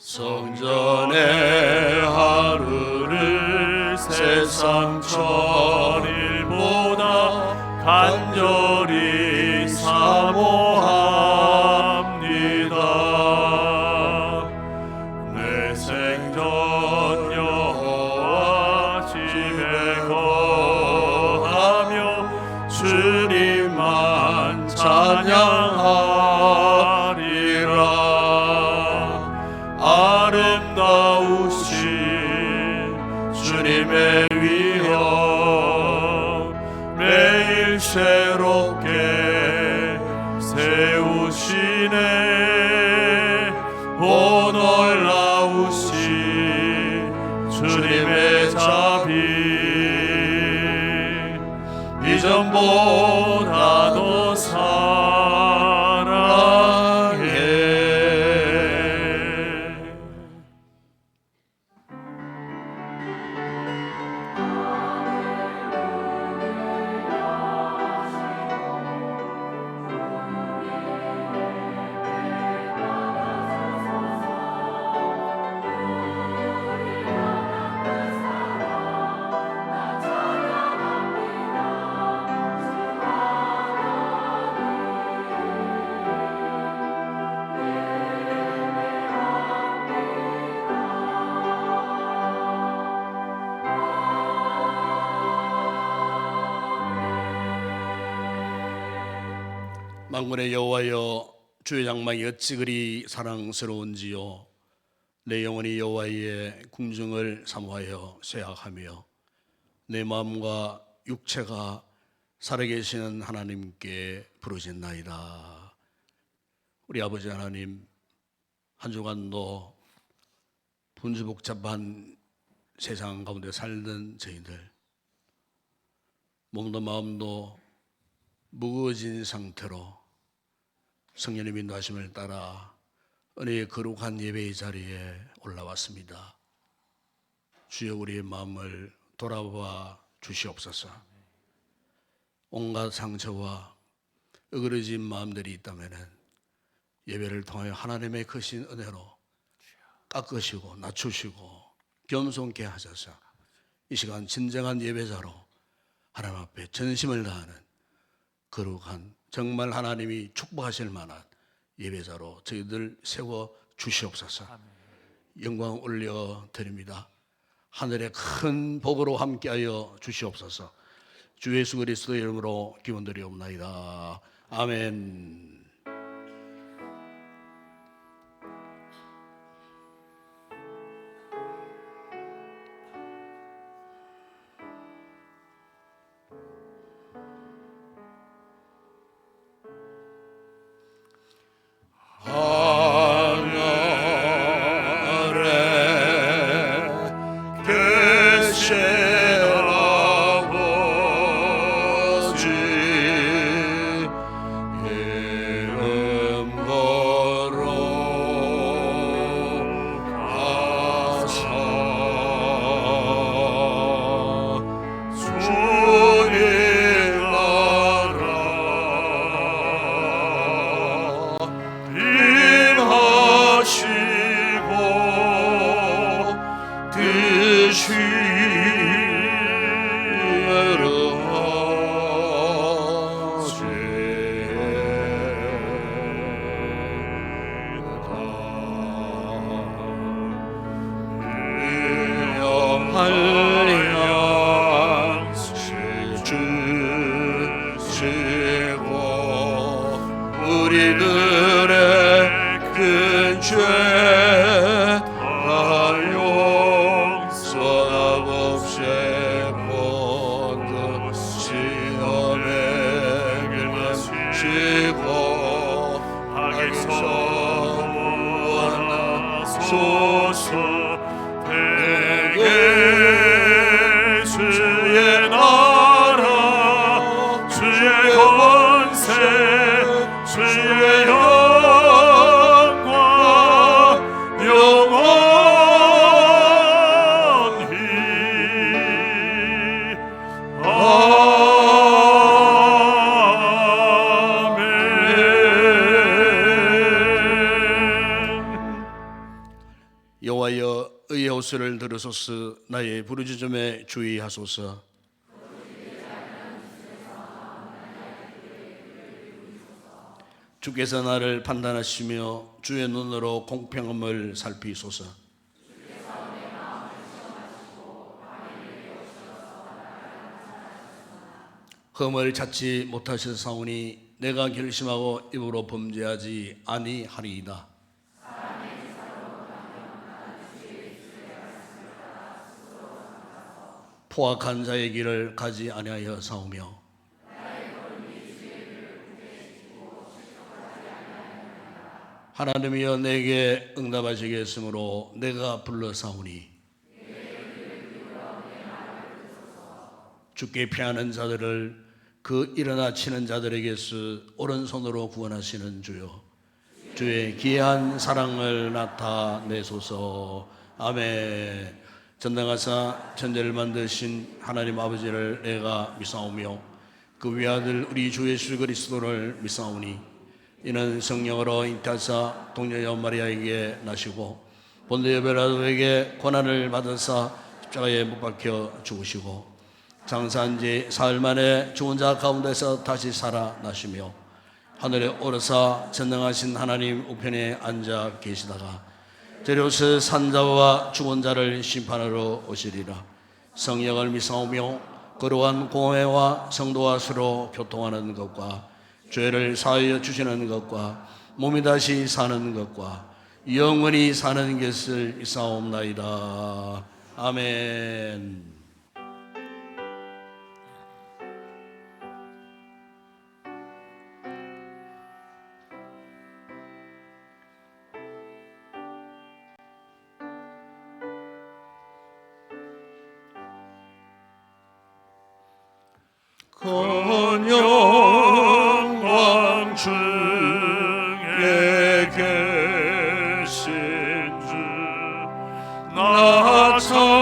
성전의 하루를 세상 천일보다 간절히 사모합니다. 내 생전 여호와 집에 거하며 주님만 찬양하리라. 아름다우신 주님의 위엄 매일 새롭게 세우시네. 오 놀라우신 주님의 자비 이전보다도 사랑해. 만군의 여호와여, 주의 장막이 어찌 그리 사랑스러운지요. 내 영혼이 여호와의 궁중을 사모하여 쇠약하며 내 마음과 육체가 살아계시는 하나님께 부르짖나이다. 우리 아버지 하나님, 한 주간도 분주복잡한 세상 가운데 살던 저희들, 몸도 마음도 무거워진 상태로 성령의 인도하심을 따라 은혜의 거룩한 예배의 자리에 올라왔습니다. 주여, 우리의 마음을 돌아봐 주시옵소서. 온갖 상처와 어그러진 마음들이 있다면 예배를 통하여 하나님의 크신 은혜로 깎으시고 낮추시고 겸손케 하셔서 이 시간 진정한 예배자로 하나님 앞에 전심을 다하는 거룩한, 정말 하나님이 축복하실 만한 예배자로 저희들 세워 주시옵소서. 영광 올려 드립니다. 하늘의 큰 복으로 함께하여 주시옵소서. 주 예수 그리스도의 이름으로 기원드리옵나이다. 아멘. 우리들의 큰 죄 다 용서없이 모든 시험에 길면시고 하기서 구원하소서. 대개 주의 나라 주의 권세 주의 영광 영원히 아멘. 목소리를 들으소서. 나의 부르짖음에 주의하소서. 주께서 나를 판단하시며 주의 눈으로 공평함을 살피소서. 흠을 찾지 못하셨사오니 내가 결심하고 입으로 범죄하지 아니하리이다. 포악한 자의 길을 가지 아니하여 사오며 하나님이여 내게 응답하시겠으므로 내가 불러사오니 주께 피하는 자들을 그 일어나 치는 자들에게서 오른손으로 구원하시는 주여, 주의 귀한 사랑을 나타내소서. 아멘. 전능하사 천지를 만드신 하나님 아버지를 내가 믿사오며 그 위아들 우리 주 예수 그리스도를 믿사오니 이는 성령으로 잉태하사 동녀여 마리아에게 나시고 본디오 빌라도에게 고난을 받으사 십자가에 못 박혀 죽으시고 장사한 지 사흘 만에 죽은 자 가운데서 다시 살아나시며 하늘에 오르사 전능하신 하나님 우편에 앉아 계시다가 저리로서 산자와 죽은 자를 심판하러 오시리라. 성령을 믿사오며 거룩한 공회와 성도와 서로 교통하는 것과 죄를 사하여 주시는 것과 몸이 다시 사는 것과 영원히 사는 것을 믿사옵나이다. 아멘. 큰 영광 중에 계신 주 나 찬송합니다.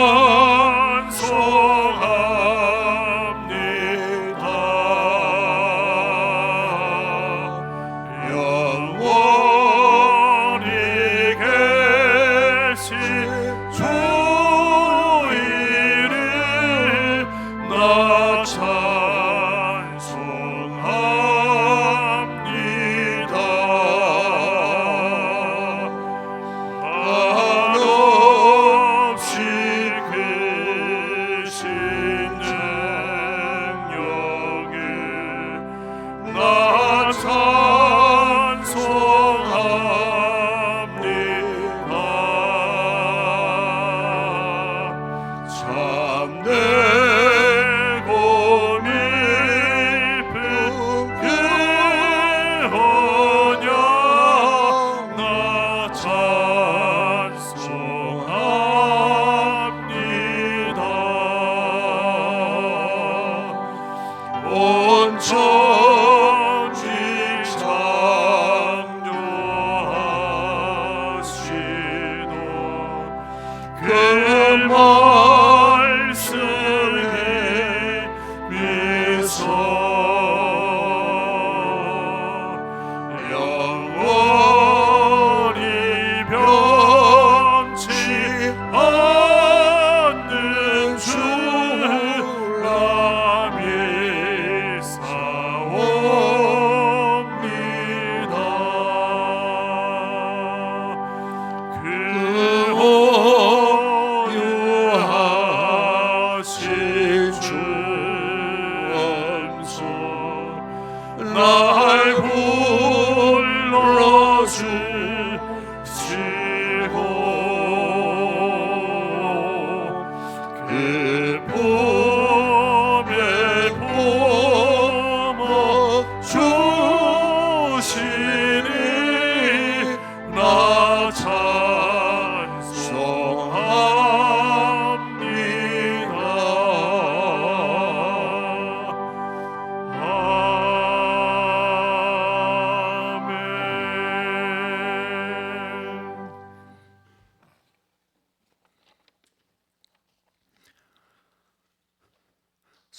영원히 계신 주 이름 나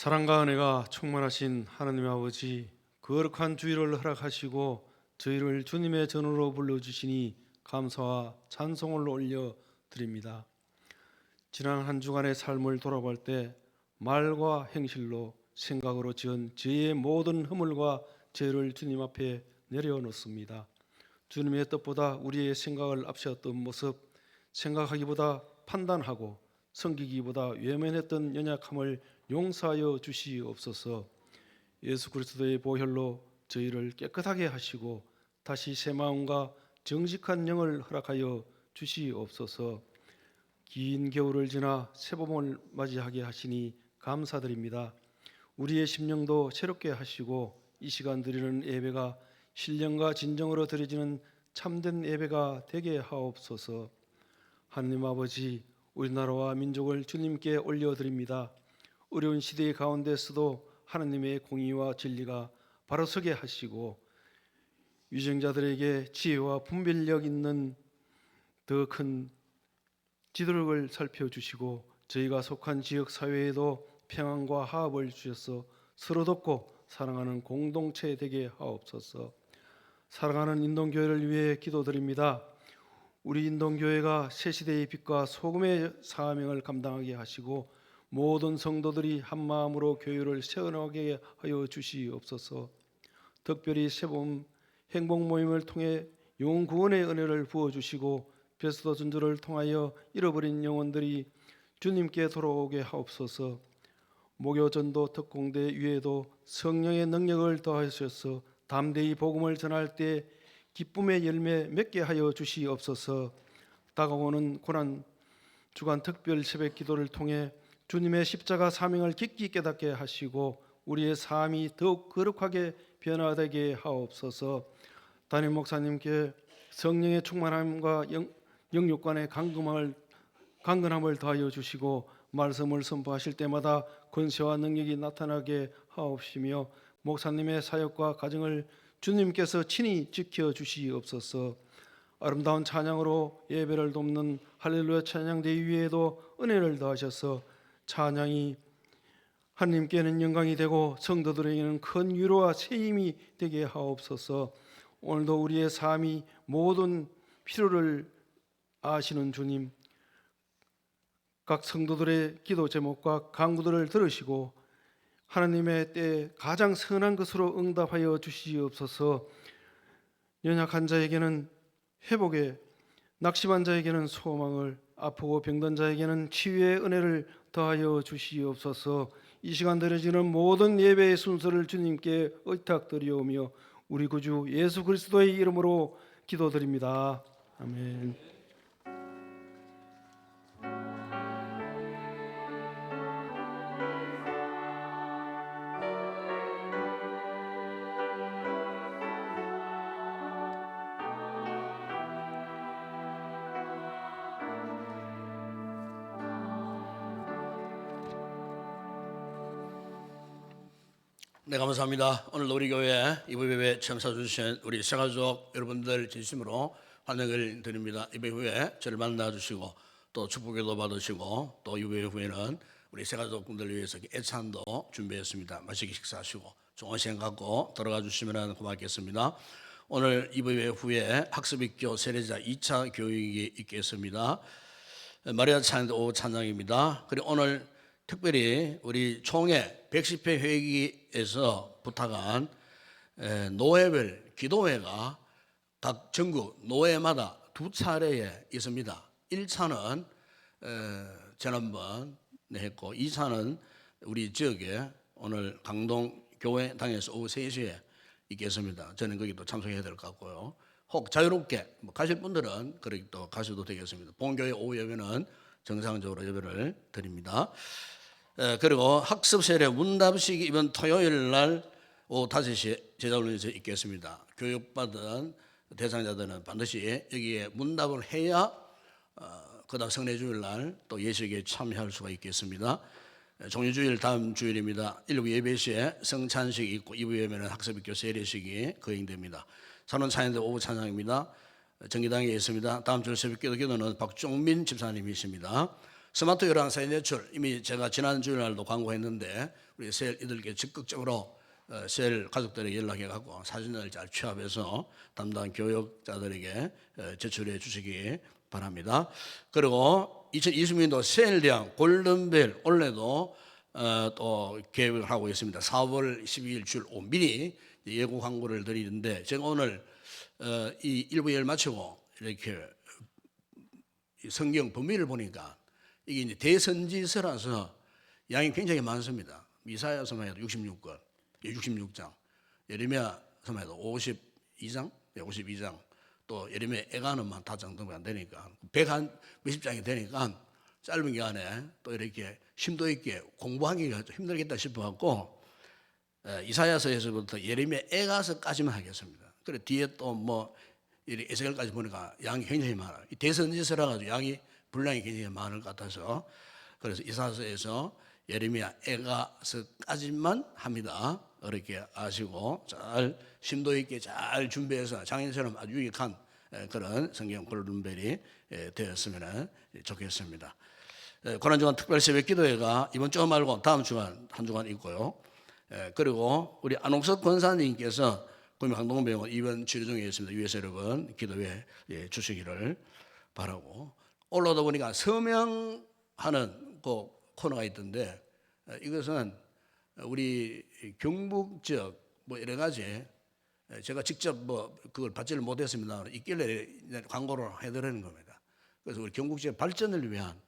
사랑과 은혜가 충만하신 하나님 아버지, 거룩한 주일을 허락하시고 저희를 주님의 전으로 불러주시니 감사와 찬송을 올려드립니다. 지난 한 주간의 삶을 돌아볼 때 말과 행실로 생각으로 지은 저의 모든 허물과 죄를 주님 앞에 내려놓습니다. 주님의 뜻보다 우리의 생각을 앞세웠던 모습, 생각하기보다 판단하고 섬기기보다 외면했던 연약함을 용서하여 주시옵소서. 예수 그리스도의 보혈로 저희를 깨끗하게 하시고 다시 새 마음과 정직한 영을 허락하여 주시옵소서. 긴 겨울을 지나 새봄을 맞이하게 하시니 감사드립니다. 우리의 심령도 새롭게 하시고 이 시간 드리는 예배가 신령과 진정으로 드려지는 참된 예배가 되게 하옵소서. 하나님 아버지, 우리나라와 민족을 주님께 올려드립니다. 어려운 시대 가운데서도 하나님의 공의와 진리가 바로 서게 하시고 위정자들에게 지혜와 분별력 있는 더 큰 지도력을 살펴주시고 저희가 속한 지역 사회에도 평안과 화합을 주셔서 서로 돕고 사랑하는 공동체 되게 하옵소서. 사랑하는 인동교회를 위해 기도드립니다. 우리 인동교회가 새 시대의 빛과 소금의 사명을 감당하게 하시고 모든 성도들이 한마음으로 교회를 세워나가게 하여 주시옵소서. 특별히 새봄 행복 모임을 통해 영혼 구원의 은혜를 부어주시고 베스도 전도를 통하여 잃어버린 영혼들이 주님께 돌아오게 하옵소서. 목요 전도 특공대 위에도 성령의 능력을 더하셔서 담대히 복음을 전할 때 기쁨의 열매 맺게 하여 주시옵소서. 다가오는 고난 주간 특별 새벽 기도를 통해 주님의 십자가 사명을 깊이 깨닫게 하시고 우리의 삶이 더욱 거룩하게 변화되게 하옵소서. 담임 목사님께 성령의 충만함과 영육간의 강건함을 더하여 주시고 말씀을 선포하실 때마다 권세와 능력이 나타나게 하옵시며 목사님의 사역과 가정을 주님께서 친히 지켜 주시옵소서. 아름다운 찬양으로 예배를 돕는 할렐루야 찬양대 위에도 은혜를 더하셔서 찬양이 하나님께는 영광이 되고 성도들에게는 큰 위로와 새 힘이 되게 하옵소서. 오늘도 우리의 삶이 모든 필요를 아시는 주님, 각 성도들의 기도 제목과 간구들을 들으시고 하나님의 때에 가장 선한 것으로 응답하여 주시옵소서. 연약한 자에게는 회복의, 낙심한 자에게는 소망을, 아프고 병든 자에게는 치유의 은혜를 더하여 주시옵소서. 이 시간 드려지는 모든 예배의 순서를 주님께 의탁드리오며 우리 구주 예수 그리스도의 이름으로 기도드립니다. 아멘. 네, 감사합니다. 오늘 우리 교회 이번 예배 참석해 주신 우리 새가족 여러분들 진심으로 환영을 드립니다. 예배 후에 저를 만나주시고 또 축복기도 받으시고 또 예배 후에는 우리 새가족분들을 위해서 애찬도 준비했습니다. 맛있게 식사하시고 좋은 시간 갖고 돌아가 주시면 고맙겠습니다. 오늘 예배 후에 학습입교 세례자 2차 교육이 있겠습니다. 마리아 찬양대 오후 찬양입니다. 그리고 오늘 특별히 우리 총회 110회 회의에서 부탁한 노회별 기도회가 각 전국 노회마다 2차례에 있습니다. 1차는 지난번 했고 2차는 우리 지역에 오늘 강동 교회당에서 오후 3시에 있겠습니다. 저는 거기도 참석해야 될 것 같고요. 혹 자유롭게 가실 분들은 거기 또 가셔도 되겠습니다. 본교회 오후 예배는 정상적으로 예배를 드립니다. 그리고 학습 세례 문답식 이번 토요일 날 오후 5시에 제자훈련에서 있겠습니다. 교육받은 대상자들은 반드시 여기에 문답을 해야 그다음 성례주일 날 또 예식에 참여할 수가 있겠습니다. 종료주일 다음 주일입니다. 1부 예배 시에 성찬식이 있고 2부 예배는 학습입교 세례식이 거행됩니다. 산원 찬양대 오후 찬양입니다. 정기당에 있습니다. 다음 주 새벽 기도는 박종민 집사님이십니다. 스마트 요랑 사진 제출 이미 제가 지난 주일날도 광고했는데 우리 셀 이들께 적극적으로 셀 가족들에게 연락해 갖고 사진을 잘 취합해서 담당 교육자들에게 제출해 주시기 바랍니다. 그리고 2020년도 세일량 골든벨 올해도 또 계획을 하고 있습니다. 4월 12일 줄 5 미리 예고 광고를 드리는데, 제가 오늘 이 일부 예를 마치고 이렇게 성경 범위를 보니까 이게 이제 대선지서라서 양이 굉장히 많습니다. 이사야서만 해도 66권, 66장, 예레미야서만 해도 52장, 52장, 또 예레미야 애가는만 5장 정도 안 되니까 100한 몇십 장이 되니까 짧은 기간에 또 이렇게 심도 있게 공부하기가 좀 힘들겠다 싶어갖고 이사야서에서부터 예레미야 애가서까지만 하겠습니다. 그래 뒤에 또 뭐 에스겔까지 보니까 양이 굉장히 많아요. 이 대선지서라 가지고 양이 분량이 굉장히 많을 것 같아서, 그래서 이사야서에서 예레미야 애가서까지만 합니다. 이렇게 아시고 잘 심도 있게 잘 준비해서 장인처럼 아주 유익한 그런 성경 골든벨이 되었으면 좋겠습니다. 고난주간 특별 새벽 기도회가 이번 주 말고 다음 주간 한 주간 있고요. 그리고 우리 안옥석 권사님께서 구미 강동병원 입원 치료 중에 있습니다. 위에서 여러분 기도회 주시기를 바라고, 올라오다 보니까 서명하는 그 코너가 있던데, 이것은 우리 경북 지역 뭐 여러 가지 제가 직접 뭐 그걸 받지를 못했습니다. 있길래 광고를 해드리는 겁니다. 그래서 우리 경북 지역 발전을 위한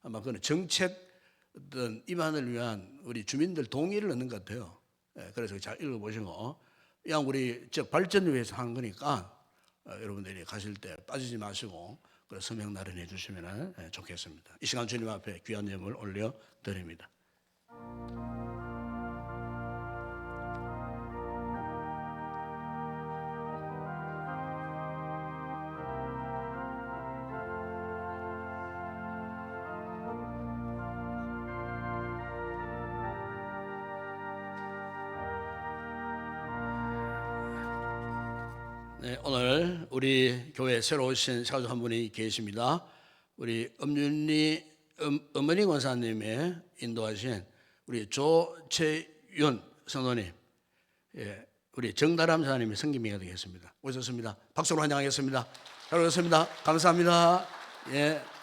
아마 그런 정책 어떤 입안을 위한 우리 주민들 동의를 얻는 것 같아요. 그래서 잘 읽어보시고, 그냥 우리 지역 발전을 위해서 하는 거니까 여러분들이 가실 때 빠지지 마시고 서명 나련해 주시면 좋겠습니다. 이 시간 주님 앞에 귀한 예물 올려 드립니다. 네, 오늘 우리 교회 새로 오신 사도 한 분이 계십니다. 우리 엄윤리 어머니 권사님의 인도하신 우리 조채윤 성도님, 우리 정다람 사님의 성김이가 되겠습니다. 오셨습니다. 박수로 환영하겠습니다. 잘 오셨습니다. 감사합니다.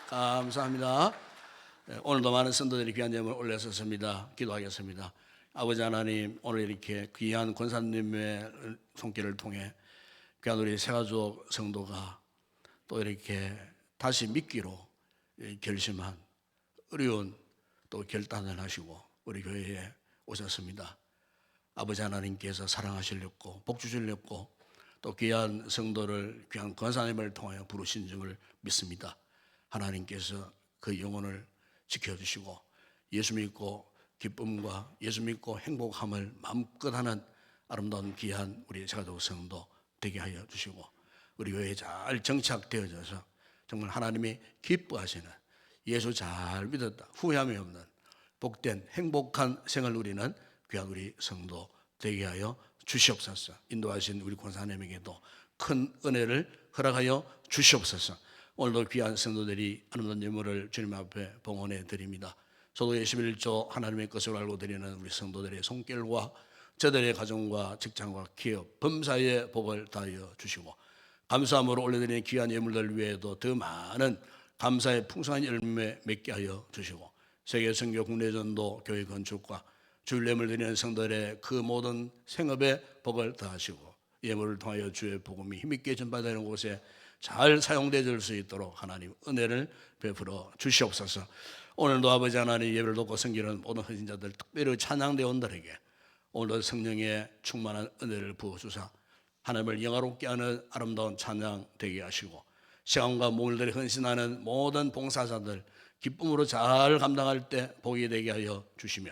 감사합니다. 오늘도 많은 성도들이 귀한 예물 올렸었습니다. 기도하겠습니다. 아버지 하나님, 오늘 이렇게 귀한 권사님의 손길을 통해 귀한 우리 새가족 성도가 또 이렇게 다시 믿기로 결심한 어려운 또 결단을 하시고 우리 교회에 오셨습니다. 아버지 하나님께서 사랑하시려고 복 주시려고 또 귀한 성도를 귀한 권사님을 통하여 부르신 줄을 믿습니다. 하나님께서 그 영혼을 지켜주시고 예수 믿고 기쁨과 예수 믿고 행복함을 마음껏 하는 아름다운 귀한 우리 새가족 성도 되게 하여 주시고, 우리 교회에 잘 정착되어져서 정말 하나님이 기뻐하시는, 예수 잘 믿었다 후회함이 없는 복된 행복한 생을 누리는 귀한 우리 성도 되게 하여 주시옵소서. 인도하신 우리 권사님에게도 큰 은혜를 허락하여 주시옵소서. 오늘도 귀한 성도들이 아름다운 예물을 주님 앞에 봉헌해 드립니다. 소도의 11조 하나님의 것을 알고 드리는 우리 성도들의 손길과 저들의 가정과 직장과 기업, 범사의 복을 다하여 주시고, 감사함으로 올려드리는 귀한 예물들 외에도 더 많은 감사의 풍성한 열매 맺게 하여 주시고, 세계 선교 국내 전도 교회 건축과 주일 예물 드리는 성도들의 그 모든 생업에 복을 다하시고, 예물을 통하여 주의 복음이 힘있게 전파되는 곳에 잘 사용되어질 수 있도록 하나님 은혜를 베풀어 주시옵소서. 오늘도 아버지 하나님 예배를 돕고 섬기는 모든 헌신자들, 특별히 찬양대원들에게 오늘도 성령의 충만한 은혜를 부어주사 하나님을 영화롭게 하는 아름다운 찬양 되게 하시고, 시간과 몸을 들여 헌신하는 모든 봉사자들 기쁨으로 잘 감당할 때 복이 되게 하여 주시며,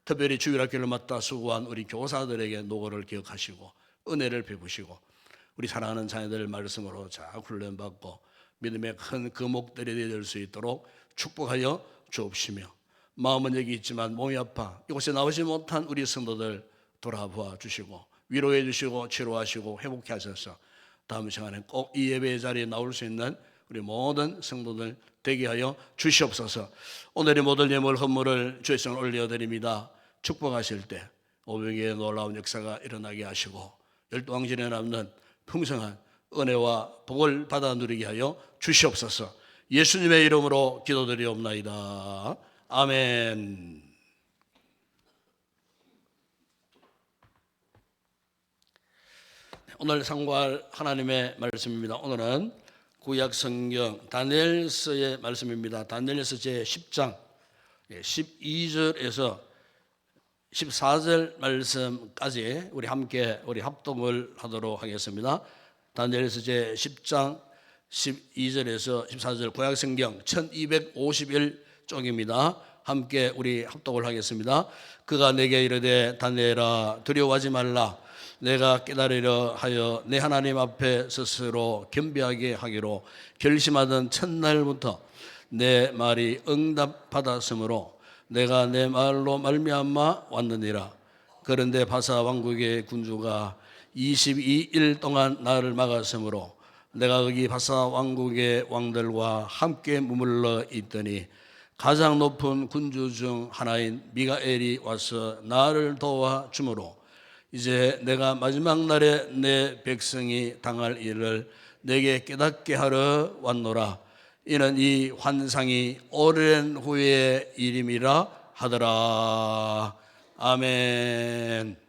특별히 주일학교를 맡아 수고한 우리 교사들에게 노고를 기억하시고 은혜를 베푸시고, 우리 사랑하는 자녀들 말씀으로 잘 훈련받고 믿음의 큰 거목들이 될 수 있도록 축복하여 주옵시며, 마음은 여기 있지만 몸이 아파 이곳에 나오지 못한 우리 성도들 돌아보아 주시고 위로해 주시고 치료하시고 회복해 하셔서 다음 시간에 꼭 이 예배의 자리에 나올 수 있는 우리 모든 성도들 되게 하여 주시옵소서. 오늘의 모든 예물 헌물을 주의 손에 올려드립니다. 축복하실 때 오병이의 놀라운 역사가 일어나게 하시고 열두왕전에 남는 풍성한 은혜와 복을 받아 누리게 하여 주시옵소서. 예수님의 이름으로 기도드리옵나이다. 아멘. 오늘 상고할 하나님의 말씀입니다. 오늘은 구약 성경 다니엘서의 말씀입니다. 다니엘서 제 10장 12절에서 14절 말씀까지 우리 함께 합독을 하도록 하겠습니다. 다니엘서 제 10장 12절에서 14절 구약 성경 1251쪽입니다. 함께 우리 합독을 하겠습니다. 그가 내게 이르되 다니엘아 두려워하지 말라. 내가 깨달으려 하여 내 하나님 앞에 스스로 겸비하게 하기로 결심하던 첫날부터 내 말이 응답받았으므로 내가 내 말로 말미암아 왔느니라. 그런데 바사 왕국의 군주가 22일 동안 나를 막았으므로 내가 거기 바사 왕국의 왕들과 함께 머물러 있더니 가장 높은 군주 중 하나인 미가엘이 와서 나를 도와주므로 이제 내가 마지막 날에 내 백성이 당할 일을 내게 깨닫게 하러 왔노라. 이는 이 환상이 오랜 후의 일임이라 하더라. 아멘.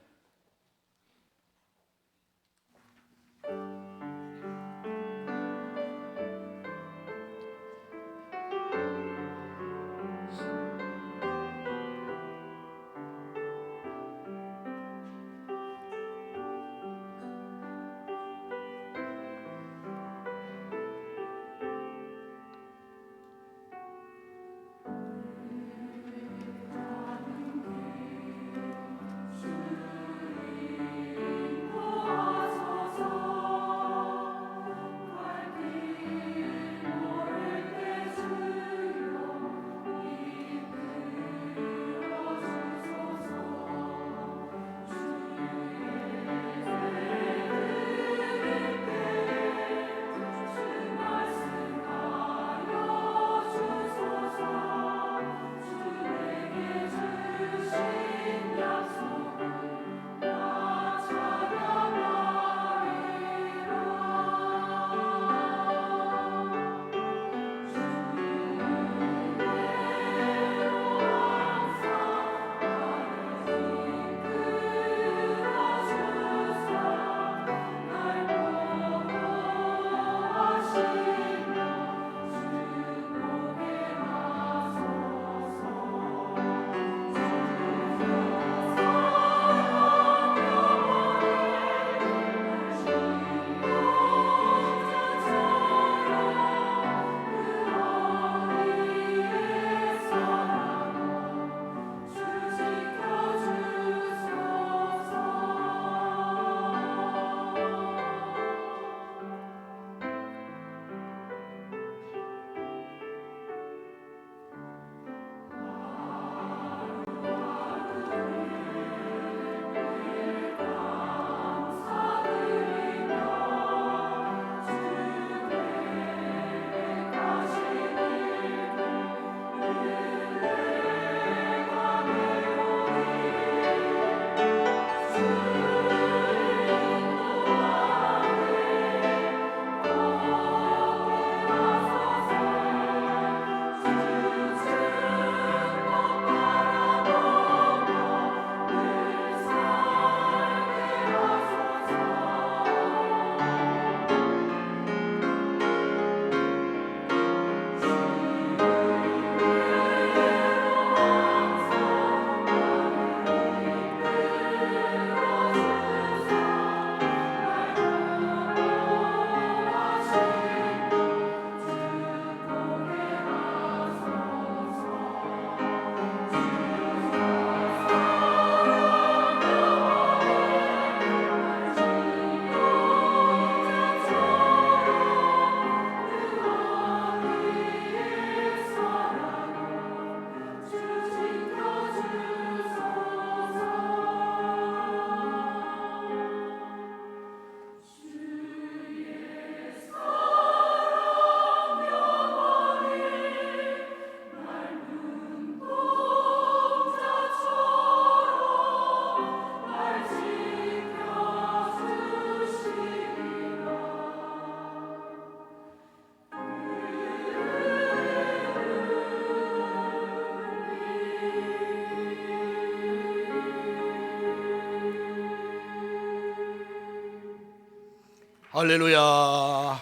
할렐루야.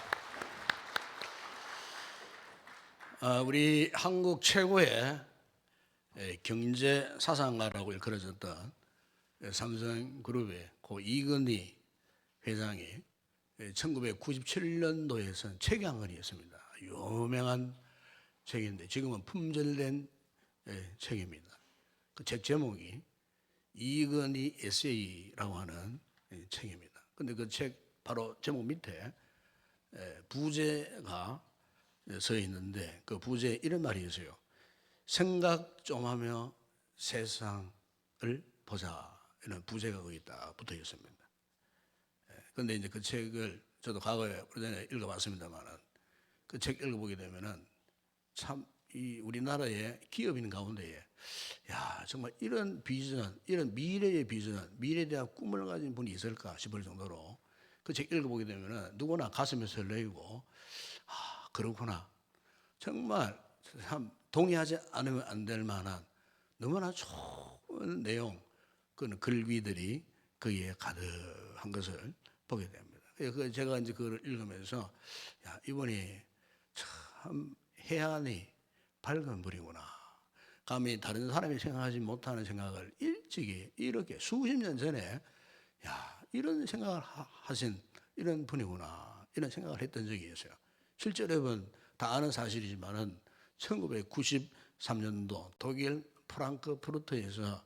우리 한국 최고의 경제 사상가라고 일컬어졌던 삼성그룹의 고 이건희 회장이 1997년도에 책이 한 권이 있습니다. 유명한 책인데 지금은 품절된 책입니다. 그 책 제목이 이건희 에세이라고 하는 책입니다. 근데 그 책 바로 제목 밑에 부제가 서 있는데 그 부제에 이런 말이 있어요. 생각 좀 하며 세상을 보자. 이런 부제가 거기 딱 붙어 있습니다. 그런데 이제 그 책을 저도 과거에 오래전에 읽어봤습니다만 그 책 읽어보게 되면은 참 이 우리나라의 기업인 가운데에 야 정말 이런 비전, 이런 미래의 비전, 미래에 대한 꿈을 가진 분이 있을까 싶을 정도로 그 책 읽어보게 되면은 누구나 가슴이 설레이고 아 그렇구나 정말 참 동의하지 않으면 안 될 만한 너무나 좋은 내용 그런 글귀들이 거기에 가득한 것을 보게 됩니다. 그래서 제가 이제 그걸 읽으면서 야 이분이 참 해안이 밝은 분이구나. 감히 다른 사람이 생각하지 못하는 생각을 일찍이 이렇게 수십 년 전에 야 이런 생각을 하신 이런 분이구나 이런 생각을 했던 적이 있어요. 실제로 여러분 다 아는 사실이지만은 1993년도 독일 프랑크푸르트에서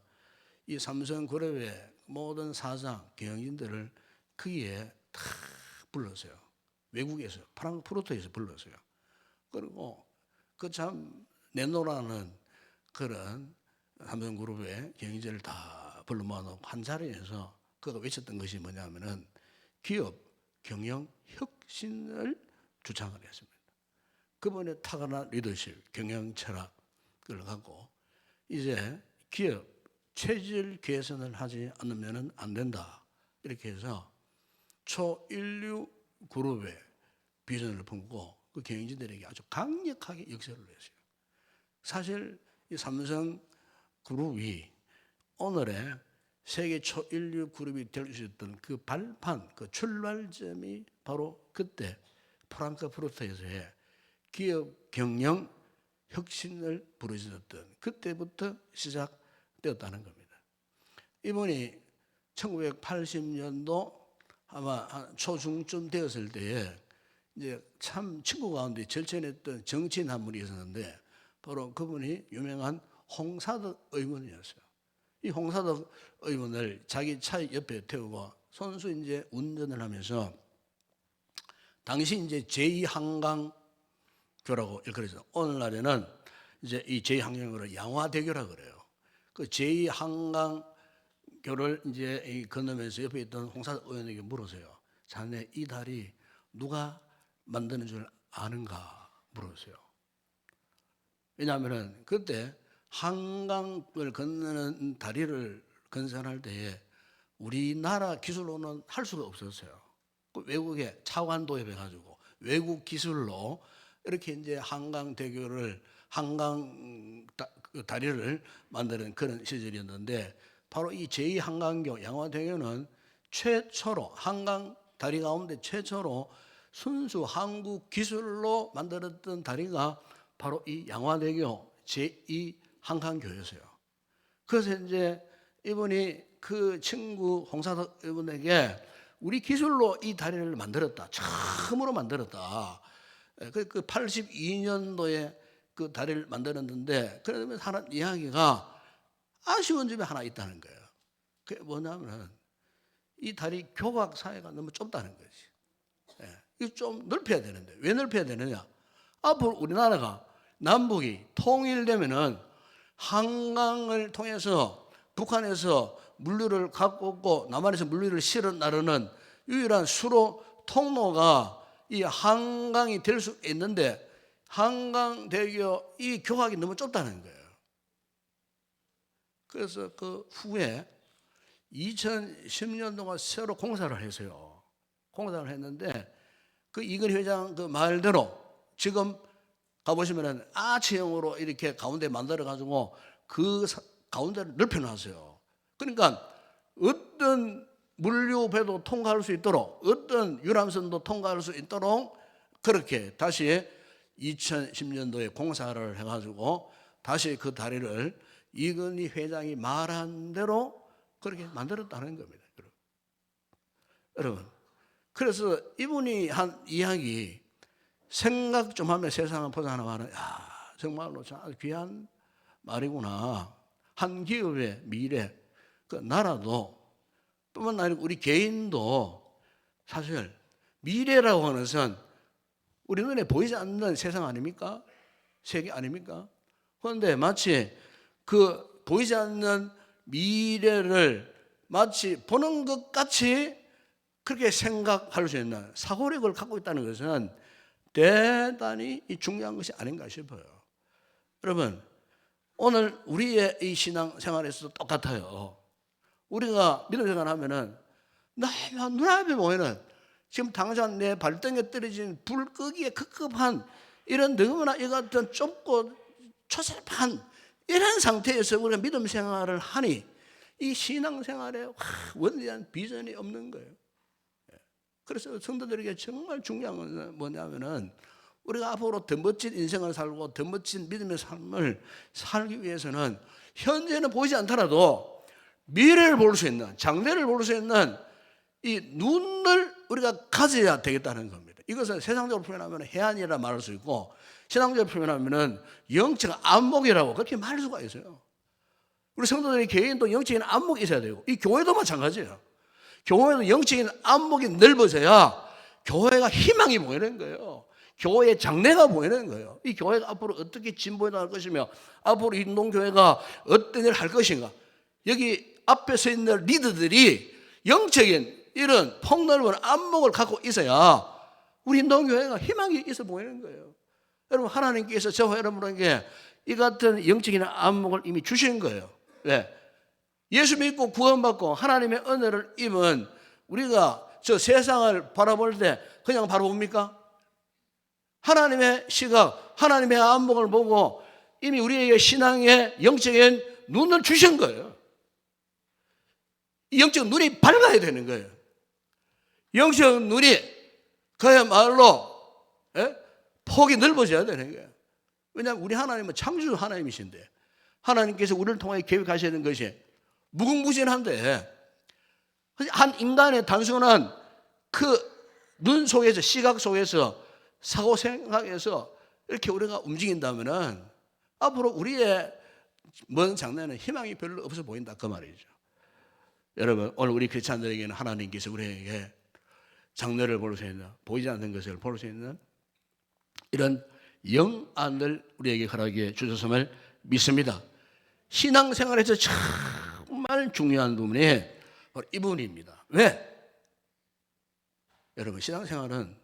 이 삼성그룹의 모든 사장 경영진들을 거기에 다 불렀어요. 외국에서 프랑크푸르트에서 불렀어요. 그리고 그 참 내노라는 그런 삼성그룹의 경영진을 다 불러 모아놓고 한 자리에서 그가 외쳤던 것이 뭐냐면은 기업 경영 혁신을 주창을 했습니다. 그분의 탁월한 리더십, 경영 철학을 갖고 이제 기업 체질 개선을 하지 않으면 안 된다. 이렇게 해서 초인류 그룹의 비전을 품고 그 경영진들에게 아주 강력하게 역설을 했어요. 사실 이 삼성 그룹이 오늘의 세계 초인류 그룹이 될 수 있었던 그 발판, 그 출발점이 바로 그때 프랑크푸르트에서의 기업 경영 혁신을 부르짖었던 그때부터 시작되었다는 겁니다. 이분이 1980년도 아마 초중쯤 되었을 때에 이제 참 친구 가운데 절친했던 정치인 한 분이 있었는데 바로 그분이 유명한 홍사덕 의원이었어요. 이 홍사덕 의원을 자기 차 옆에 태우고 선수 이제 운전을 하면서 당시 이제 제2한강교라고 일컬어져. 오늘날에는 이제 이 제2한강교를 양화대교라 그래요. 그 제2한강교를 이제 건너면서 옆에 있던 홍사덕 의원에게 물었어요. 자네 이 다리 누가 만드는 줄 아는가 물었어요. 왜냐하면은 그때 한강을 건너는 다리를 건설할 때에 우리나라 기술로는 할 수가 없었어요. 그 외국에 차관 도입해가지고 외국 기술로 이렇게 이제 한강대교를 한강 다리를 만드는 그런 시절이었는데 바로 이 제2한강교 양화대교는 최초로 한강 다리 가운데 최초로 순수 한국 기술로 만들었던 다리가 바로 이 양화대교 제2한강교였어요. 그래서 이제 이분이 그 친구 홍사덕 이분에게 우리 기술로 이 다리를 만들었다. 처음으로 만들었다. 그 82년도에 그 다리를 만들었는데 그러면 하나 이야기가 아쉬운 점이 하나 있다는 거예요. 그게 뭐냐면 이 다리 교각 사이가 너무 좁다는 거지. 이거 좀 넓혀야 되는데 왜 넓혀야 되느냐? 앞으로 우리나라가 남북이 통일되면은 한강을 통해서 북한에서 물류를 갖고 오고 남한에서 물류를 실어 나르는 유일한 수로 통로가 이 한강이 될 수 있는데 한강대교 이 교각이 너무 좁다는 거예요. 그래서 그 후에 2010년도가 새로 공사를 했어요. 공사를 했는데 그 이건희 회장 그 말대로 지금 가보시면은 아치형으로 이렇게 가운데 만들어 가지고 그 가운데를 넓혀 놨어요. 그러니까 어떤 물류배도 통과할 수 있도록 어떤 유람선도 통과할 수 있도록 그렇게 다시 2010년도에 공사를 해가지고 다시 그 다리를 이건희 회장이 말한 대로 그렇게 만들었다는 겁니다. 여러분, 그래서 이분이 한 이야기 생각 좀 하면 세상을 보자 하나 말은 정말로 참 귀한 말이구나. 한 기업의 미래, 그 나라도 뿐만 아니라 우리 개인도 사실 미래라고 하는 것은 우리 눈에 보이지 않는 세상 아닙니까? 세계 아닙니까? 그런데 마치 그 보이지 않는 미래를 마치 보는 것 같이 그렇게 생각할 수 있는 사고력을 갖고 있다는 것은 대단히 중요한 것이 아닌가 싶어요. 여러분, 오늘 우리의 이 신앙생활에서도 똑같아요. 우리가 믿음 생활하면은 너무 눈앞에 보이는 지금 당장 내 발등에 떨어진 불 끄기에 급급한 이런 너무나 이 같은 좁고 초설한 이런 상태에서 우리가 믿음 생활을 하니 이 신앙생활에 원대한 비전이 없는 거예요. 그래서 성도들에게 정말 중요한 것은 뭐냐면은 우리가 앞으로 더 멋진 인생을 살고 더 멋진 믿음의 삶을 살기 위해서는 현재는 보이지 않더라도 미래를 볼 수 있는, 장래를 볼 수 있는 이 눈을 우리가 가져야 되겠다는 겁니다. 이것은 세상적으로 표현하면 해안이라 말할 수 있고 신앙적으로 표현하면 영적 안목이라고 그렇게 말할 수가 있어요. 우리 성도들의 개인도 영적인 안목이 있어야 되고 이 교회도 마찬가지예요. 교회도 영적인 안목이 넓어져야 교회가 희망이 보이는 거예요. 교회의 장래가 보이는 거예요. 이 교회가 앞으로 어떻게 진보해 나갈 것이며 앞으로 인동교회가 어떤 일을 할 것인가. 여기 앞에 서 있는 리더들이 영적인 이런 폭넓은 안목을 갖고 있어야 우리 인동교회가 희망이 있어 보이는 거예요. 여러분, 하나님께서 저와 여러분에게 이 같은 영적인 안목을 이미 주신 거예요. 왜? 예수 믿고 구원받고 하나님의 은혜를 입은 우리가 저 세상을 바라볼 때 그냥 바라봅니까? 하나님의 시각, 하나님의 안목을 보고 이미 우리에게 신앙의 영적인 눈을 주신 거예요. 이 영적 눈이 밝아야 되는 거예요. 영적 눈이 그야말로 폭이 넓어져야 되는 거예요. 왜냐하면 우리 하나님은 창조 하나님이신데 하나님께서 우리를 통해 계획하시는 것이 무궁무진한데 한 인간의 단순한 그 눈 속에서 시각 속에서 사고 생각에서 이렇게 우리가 움직인다면은 앞으로 우리의 먼 장래는 희망이 별로 없어 보인다 그 말이죠. 여러분, 오늘 우리 크리스찬들에게는 하나님께서 우리에게 장래를 볼 수 있는 보이지 않는 것을 볼 수 있는 이런 영안을 우리에게 허락해 주셨음을 믿습니다. 신앙생활에서 정말 중요한 부분이 바로 이 부분입니다. 왜? 여러분, 신앙생활은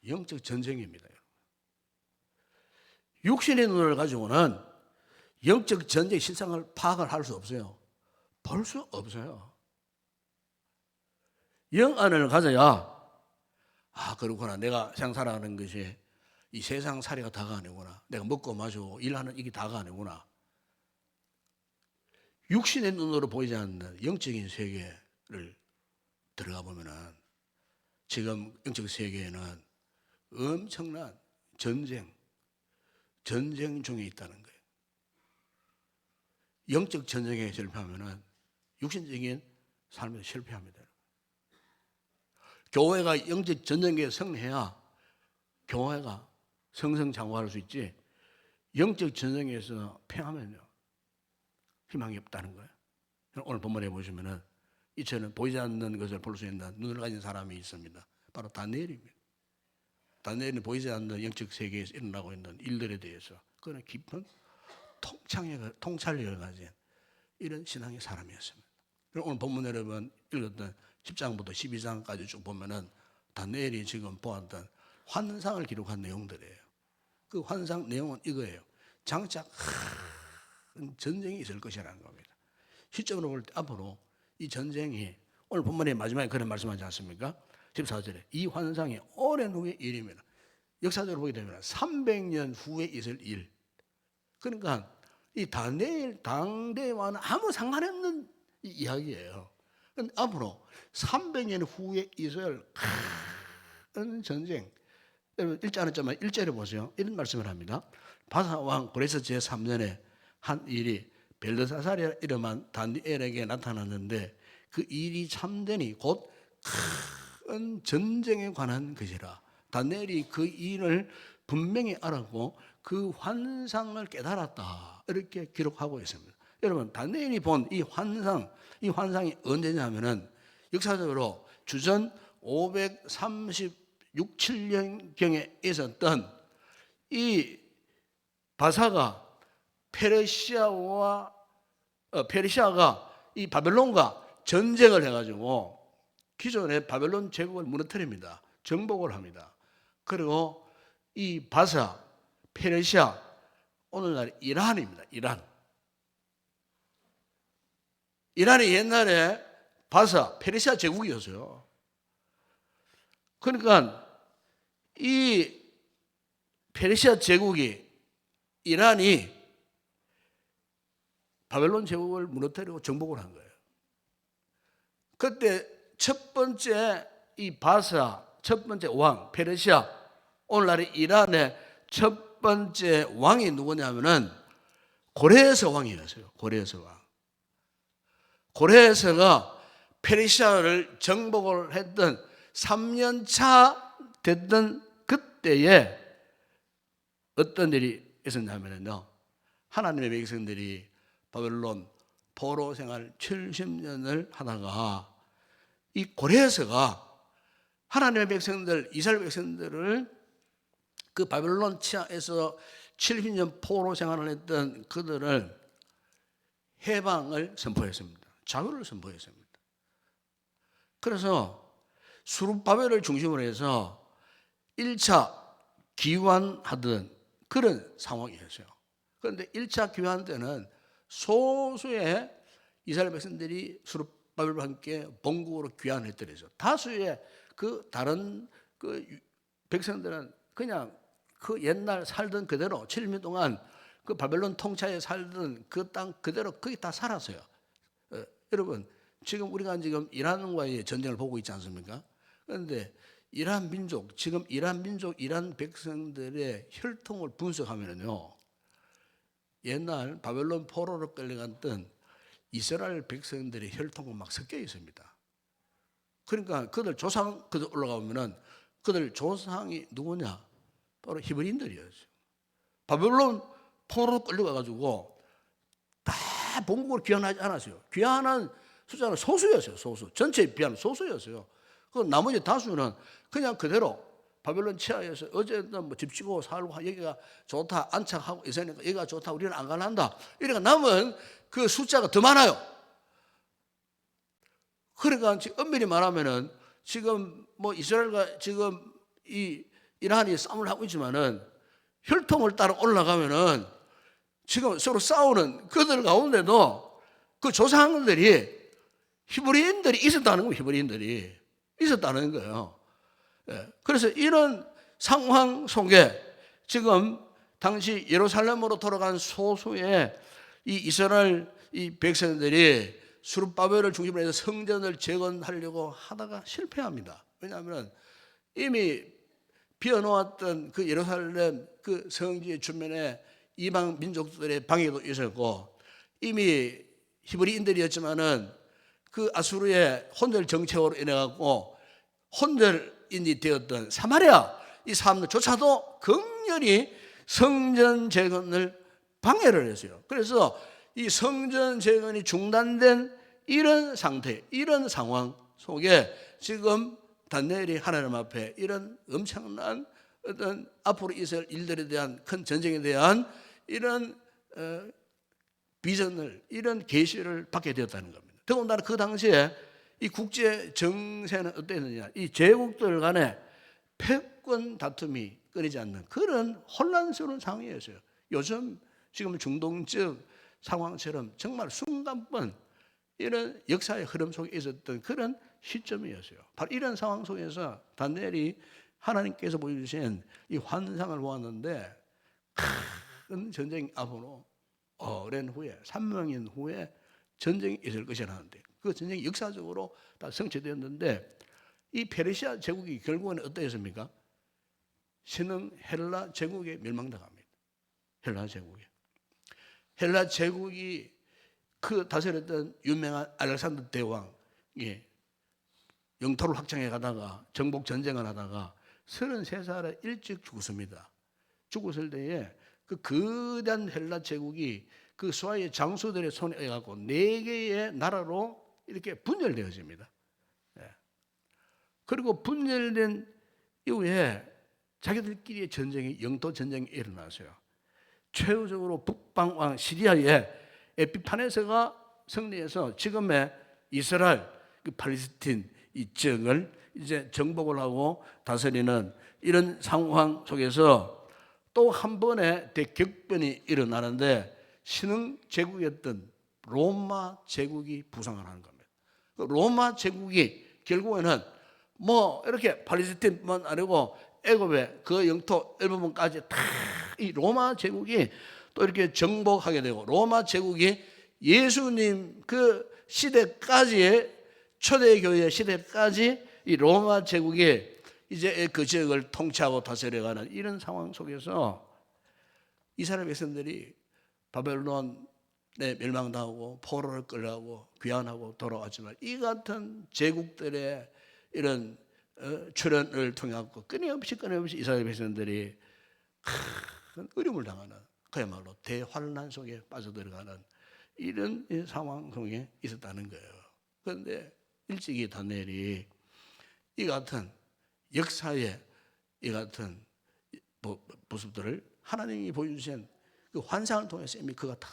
영적 전쟁입니다. 육신의 눈을 가지고는 영적 전쟁 실상을 파악을 할 수 없어요. 볼 수 없어요. 영안을 가져야 그렇구나. 내가 세상 살아가는 것이 이 세상 살이가 다가 아니구나. 내가 먹고 마시고 일하는 이게 다가 아니구나. 육신의 눈으로 보이지 않는 영적인 세계를 들어가 보면은 지금 영적 세계에는 엄청난 전쟁 중에 있다는 거예요. 영적 전쟁에 실패하면은 육신적인 삶에서 실패합니다. 교회가 영적 전쟁에 승리해야 교회가 성성장구할 수 있지, 영적 전쟁에서 패하면요 희망이 없다는 거예요. 오늘 본문에 보시면은 이처럼 보이지 않는 것을 볼 수 있는 눈을 가진 사람이 있습니다. 바로 다니엘입니다. 다니엘은 보이지 않는 영적 세계에서 일어나고 있는 일들에 대해서 그는 깊은 통찰력을 가진 이런 신앙의 사람이었습니다. 오늘 본문 여러분 읽었던 10장부터 12장까지 쭉 보면은 다니엘이 지금 보았던 환상을 기록한 내용들이에요. 그 환상 내용은 이거예요. 장차 전쟁이 있을 것이라는 겁니다. 시점으로 볼 때 앞으로 이 전쟁이 오늘 본문의 마지막에 그런 말씀하지 않습니까? 14절에 이 환상이 오랜 후의 일입니다. 역사적으로 보게 되면 300년 후에 있을 일. 그러니까 이 다니엘 당대와는 아무 상관없는 이야기예요. 근데 앞으로 300년 후에 있을 큰 전쟁. 여러분 읽지 않았지만 1절에 보세요. 이런 말씀을 합니다. 바사왕 고레스 제3년에 한 일이 벨드사살이라 이름한 다니엘에게 나타났는데 그 일이 참되니 곧 큰 전쟁에 관한 것이라. 다니엘이 그 일을 분명히 알았고 그 환상을 깨달았다. 이렇게 기록하고 있습니다. 여러분 다니엘이 본 이 환상이 언제냐면은 역사적으로 주전 536, 7년경에 있었던 이 바사가 페르시아가 이 바벨론과 전쟁을 해가지고 기존의 바벨론 제국을 무너뜨립니다. 정복을 합니다. 그리고 이 바사, 페르시아, 오늘날 이란입니다. 이란이 옛날에 바사, 페르시아 제국이었어요. 그러니까 이 페르시아 제국이 이란이 바벨론 제국을 무너뜨리고 정복을 한 거예요. 그때 첫 번째 이 바사, 첫 번째 왕, 페르시아, 오늘날의 이란의 첫 번째 왕이 누구냐면은 고레스 왕이었어요. 고레스 왕. 고레스가 페르시아를 정복을 했던 3년 차 됐던 그때에 어떤 일이 있었냐면요. 하나님의 백성들이 바벨론 포로 생활 70년을 하다가 이 고레스가 하나님의 백성들, 이스라엘 백성들을 그 바벨론 치하에서 70년 포로 생활을 했던 그들을 해방을 선포했습니다. 자유를 선포했습니다. 그래서 수룹바벨을 중심으로 해서 1차 귀환하던 그런 상황이었어요. 그런데 1차 귀환 때는 소수의 이스라엘 백성들이 수룹바벨과 함께 본국으로 귀환했더래죠. 다수의 그 다른 그 백성들은 그냥 그 옛날 살던 그대로 7년 동안 그 바벨론 통치하에 살던 그 땅 그대로 거기 다 살았어요. 여러분 지금 우리가 지금 이란과의 전쟁을 보고 있지 않습니까? 그런데 이란 민족, 지금 이란 백성들의 혈통을 분석하면요, 옛날 바벨론 포로로 끌려갔던 이스라엘 백성들의 혈통과 막 섞여 있습니다. 그러니까 그들 조상 그들 올라가면은 그들 조상이 누구냐? 바로 히브리인들이었어요. 바벨론 포로로 끌려가가지고 다 본국으로 귀환하지 않았어요. 귀환한 숫자는 소수였어요. 소수. 전체에 비하면 소수였어요. 그 나머지 다수는 그냥 그대로 바벨론 치하에서 어제는 뭐 집 지고 살고 여기가 좋다 안착하고 있으니까 여기가 좋다 우리는 안 갈란다. 이러니까 남은 그 숫자가 더 많아요. 그러니까 엄밀히 말하면은 지금 뭐 이스라엘과 지금 이 이란이 싸움을 하고 있지만은 혈통을 따라 올라가면은 지금 서로 싸우는 그들 가운데도 그 조상들이 히브리인들이 있었다는 거예요. 히브리인들이 있었다는 거예요. 그래서 이런 상황 속에 지금 당시 예루살렘으로 돌아간 소수의 이 이스라엘 이 백성들이 수룹바벨을 중심으로 해서 성전을 재건하려고 하다가 실패합니다. 왜냐하면 이미 비어놓았던 그 예루살렘 그 성지 주변에 이방 민족들의 방해도 있었고 이미 히브리인들이었지만은 그 아수르의 혼절 정책으로 인해 갖고 혼절인이 되었던 사마리아 이 사람들조차도 극렬히 성전 재건을 방해를 했어요. 그래서 이 성전 재건이 중단된 이런 상태, 이런 상황 속에 지금 다니엘이 하나님 앞에 이런 엄청난 어떤 앞으로 있을 일들에 대한 큰 전쟁에 대한 이런 비전을, 이런 계시를 받게 되었다는 겁니다. 더군다나 그 당시에 이 국제 정세는 어땠느냐? 이 제국들 간에 패권 다툼이 끊이지 않는 그런 혼란스러운 상황이었어요. 요즘 지금 중동적 상황처럼 정말 순간번 이런 역사의 흐름 속에 있었던 그런 시점이었어요. 바로 이런 상황 속에서 다니엘이 하나님께서 보여주신 이 환상을 보았는데 큰 전쟁이 앞으로 오랜 후에 300년 후에 전쟁이 있을 것이라는데 그 전쟁이 역사적으로 다 성취되었는데 이 페르시아 제국이 결국은 어떠했습니까? 신흥 헬라 제국에 멸망당합니다. 헬라 제국에. 헬라 제국이 그 다스렸던 유명한 알렉산더 대왕이 영토를 확장해 가다가 정복 전쟁을 하다가 33살에 일찍 죽었습니다. 죽었을 때에 그 거대한 헬라 제국이 그 수하의 장수들의 손에 의해갖고 4개의 나라로 이렇게 분열되어집니다. 그리고 분열된 이후에 자기들끼리의 전쟁이 영토 전쟁이 일어났어요. 최후적으로 북방왕 시리아의 에피파네스가 승리해서 지금의 이스라엘, 그 팔레스틴 이 지역을 이제 정복을 하고 다스리는 이런 상황 속에서 또 한 번의 대격변이 일어나는데 신흥 제국이었던 로마 제국이 부상을 하는 겁니다. 로마 제국이 결국에는 뭐 이렇게 팔레스틴만 아니고 애굽의 그 영토 일부분까지 다 이 로마 제국이 또 이렇게 정복하게 되고 로마 제국이 예수님 그 시대까지의 초대교회 시대까지 이 로마 제국이 이제 그 지역을 통치하고 다스려가는 이런 상황 속에서 이스라엘 백성들이 바벨론에 멸망당하고 포로를 끌려가고 귀환하고 돌아왔지만 이 같은 제국들의 이런 출현을 통해 끊임없이 이스라엘 백성들이 큰 어려움을 당하는 그야말로 대환란 속에 빠져들어가는 이런 상황 속에 있었다는 거예요. 그런데 일찍이 다니엘이 이 같은 역사의 이 같은 모습들을 하나님이 보여주신 그 환상을 통해서 이미 그가 다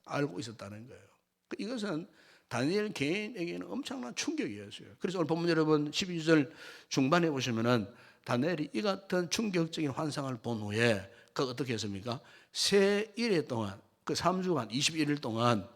알고 있었다는 거예요. 이것은 다니엘 개인에게는 엄청난 충격이었어요. 그래서 오늘 본문 여러분 12절 중반에 보시면은 다니엘이 이 같은 충격적인 환상을 본 후에 그가 어떻게 했습니까? 세 일해 동안 그 3주간 21일 동안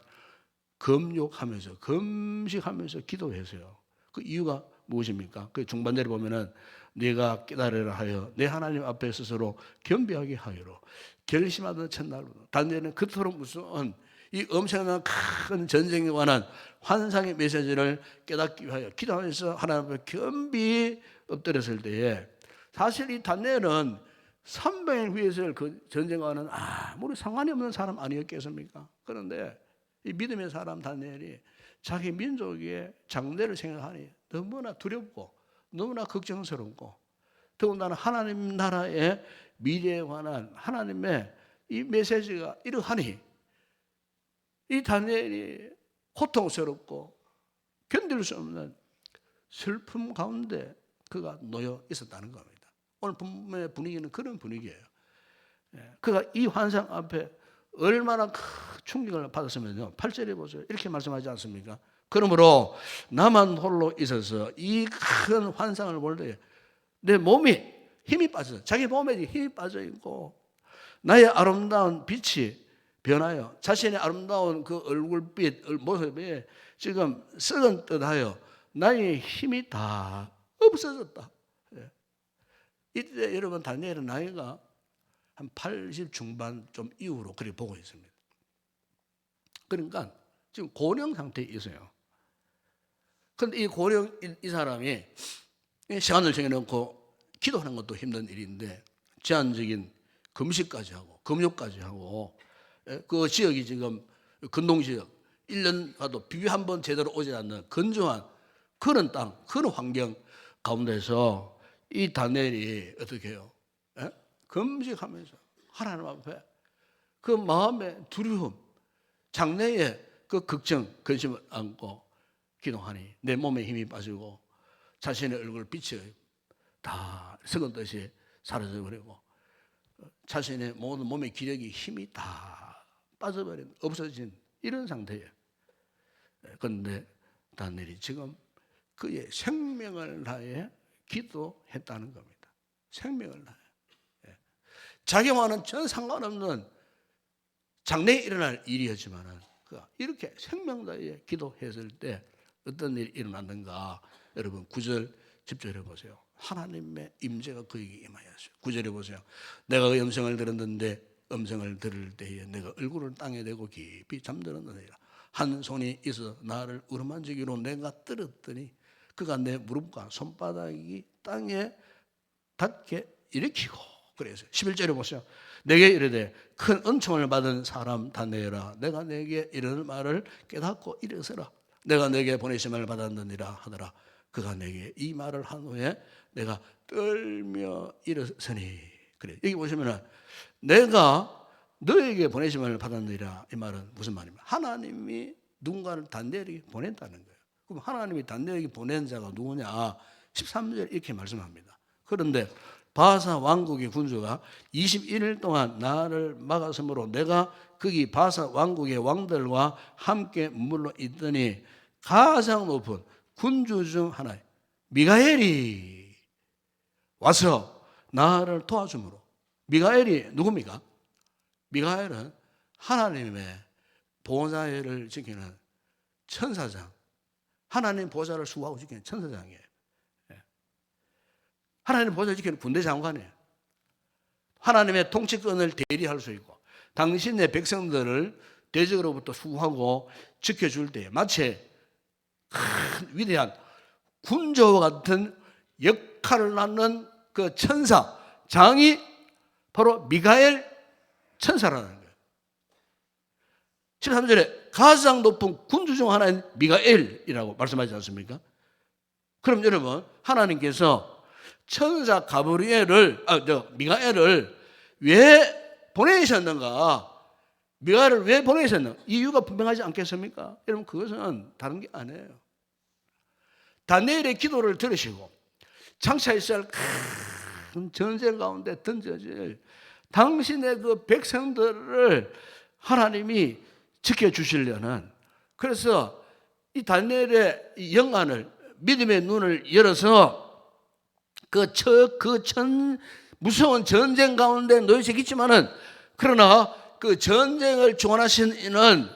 금욕하면서 금식하면서 기도했어요. 그 이유가 무엇입니까? 그 중반절에 보면은 네가 깨달으라 하여 내 하나님 앞에 스스로 겸비하게 하여로 결심하던 첫날로 다니엘은 그토록 무서운 이 엄청난 큰 전쟁에 관한 환상의 메시지를 깨닫기 위하여 기도하면서 하나님 앞에 겸비 엎드렸을 때에 사실 이 다니엘은 300일 후에 있을 그 전쟁과는 아무리 상관이 없는 사람 아니었겠습니까? 그런데 이 믿음의 사람 다니엘이 자기 민족의 장래를 생각하니 너무나 두렵고 너무나 걱정스럽고 더군다나 하나님 나라의 미래에 관한 하나님의 이 메시지가 이러하니 이 다니엘이 고통스럽고 견딜 수 없는 슬픔 가운데 그가 놓여 있었다는 겁니다. 오늘 본문의 분위기는 그런 분위기예요. 그가 이 환상 앞에 얼마나 큰 충격을 받았으면요. 8절에 보세요. 이렇게 말씀하지 않습니까? 그러므로 나만 홀로 있어서 이 큰 환상을 볼 때 내 몸이 힘이 빠져, 자기 몸에 힘이 빠져 있고 나의 아름다운 빛이 변하여 자신의 아름다운 그 얼굴빛 모습이 지금 썩은 듯하여 나의 힘이 다 없어졌다. 이때 여러분 다니엘은 나이가 한 80 중반 좀 이후로 그렇게 보고 있습니다. 그러니까 지금 고령 상태에 있어요. 그런데 이 고령 이 사람이 시간을 정해놓고 기도하는 것도 힘든 일인데 제한적인 금식까지 하고 금욕까지 하고 그 지역이 지금 근동지역 1년 가도 비비 한 번 제대로 오지 않는 건조한 그런 땅 그런 환경 가운데서 이 다니엘이 어떻게 해요? 금식하면서 하나님 앞에 그 마음의 두려움 장래의 그 걱정 근심을 안고 기도하니 내 몸에 힘이 빠지고 자신의 얼굴 빛이 다 썩은 듯이 사라져버리고 자신의 모든 몸의 기력이 힘이 다 빠져버린 없어진 이런 상태예요. 그런데 다니엘이 지금 그의 생명을 다해 기도했다는 겁니다. 생명을 다해. 자기와는 전 상관없는 장래에 일어날 일이었지만은 그가 이렇게 생명 다해 기도했을 때 어떤 일이 일어났는가? 여러분 9절 10절에 보세요. 하나님의 임재가 그에게 임하였어요. 9절에 보세요. 내가 그 음성을 들었는데 음성을 들을 때에 내가 얼굴을 땅에 대고 깊이 잠들었느니라. 한 손이 있어 나를 어루만지기로 내가 떨었더니 그가 내 무릎과 손바닥이 땅에 닿게 일으키고. 그래서 11절에 보세요. 내게 이르되 큰 은총을 받은 사람 다니엘아, 내가 내게 이런 말을 깨닫고 일어서라. 내가 내게 보내심을 받았느니라 하더라. 그가 내게 이 말을 한 후에 내가 떨며 일어서니. 그래. 여기 보시면은 내가 너에게 보내심을 받았느니라, 이 말은 무슨 말입니까? 하나님이 누군가를 다니엘에게 보낸다는 거예요. 그럼 하나님이 다니엘에게 보낸 자가 누구냐? 13절 이렇게 말씀합니다. 그런데 바사 왕국의 군주가 21일 동안 나를 막았으므로 내가 거기 바사 왕국의 왕들과 함께 머물러 있더니 가장 높은 군주 중 하나의 미가엘이 와서 나를 도와주므로. 미가엘이 누굽니까? 미가엘은 하나님의 보좌를 지키는 천사장, 하나님 보좌를 수호하고 지키는 천사장이에요. 하나님 보좌를 지키는 군대 장관이에요. 하나님의 통치권을 대리할 수 있고 당신의 백성들을 대적으로부터 수호하고 지켜줄 때 마치 큰 위대한 군주와 같은 역할을 하는 그 천사장이 바로 미가엘 천사라는 거예요. 13절에 가장 높은 군주 중 하나인 미가엘이라고 말씀하지 않습니까? 그럼 여러분, 하나님께서 천사 미가엘을 왜 보내셨는가? 미가엘을 왜 보내셨는가? 이유가 분명하지 않겠습니까? 여러분, 그것은 다른 게 아니에요. 다니엘의 기도를 들으시고 장차 있을 큰 전쟁 가운데 던져질 당신의 그 백성들을 하나님이 지켜주시려는, 그래서 이 다니엘의 영안을, 믿음의 눈을 열어서 무서운 전쟁 가운데 놓여져 있지만은, 그러나 그 전쟁을 주관하신 이는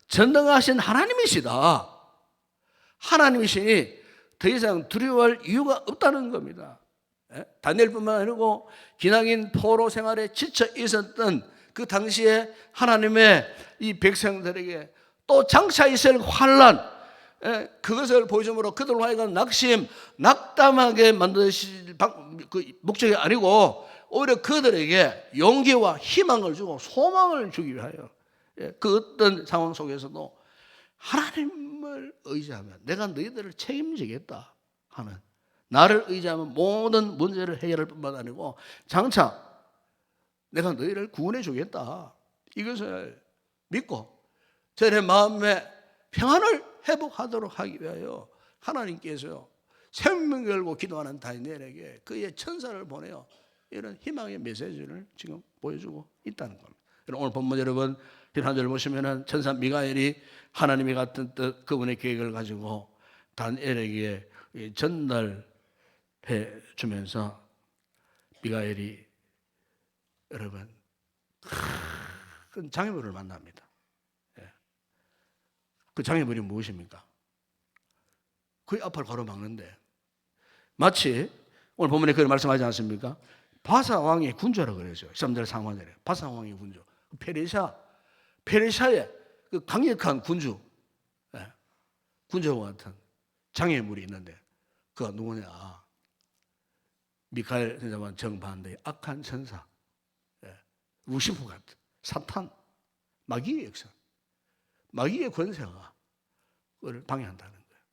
전능하신 하나님이시다. 하나님이시니 더 이상 두려워할 이유가 없다는 겁니다. 다니엘뿐만 아니고 기나긴 포로 생활에 지쳐 있었던 그 당시에 하나님의 이 백성들에게 또 장차 있을 환난, 그것을 보여줌으로 그들로 하여금 낙담하게 만드실 그 목적이 아니고 오히려 그들에게 용기와 희망을 주고 소망을 주기 위하여 그 어떤 상황 속에서도 하나님을 의지하면 내가 너희들을 책임지겠다 하는, 나를 의지하면 모든 문제를 해결할 뿐만 아니고 장차 내가 너희를 구원해 주겠다, 이것을 믿고 저의 마음의 평안을 회복하도록 하기 위하여 하나님께서 생명 열고 기도하는 다니엘에게 그의 천사를 보내어 이런 희망의 메시지를 지금 보여주고 있다는 겁니다. 오늘 본문 여러분 한 절 보시면은 천사 미가엘이 하나님이 같은 뜻, 그분의 계획을 가지고 다니엘에게 전달해 주면서 미가엘이 여러분 큰 장애물을 만납니다. 그 장애물이 무엇입니까? 그의 앞을 가로막는데 마치 오늘 본문에 그걸 말씀하지 않습니까? 바사 왕의 군주라고 그러죠. 13절 상관절에 바사 왕의 군주, 페르시아의 그 강력한 군주, 군주와 같은 장애물이 있는데 그가 누구냐? 미카엘 선생님은 정반대의 악한 천사, 루시프 같은 사탄, 마귀의 역사, 마귀의 권세가 그를 방해한다는 거예요.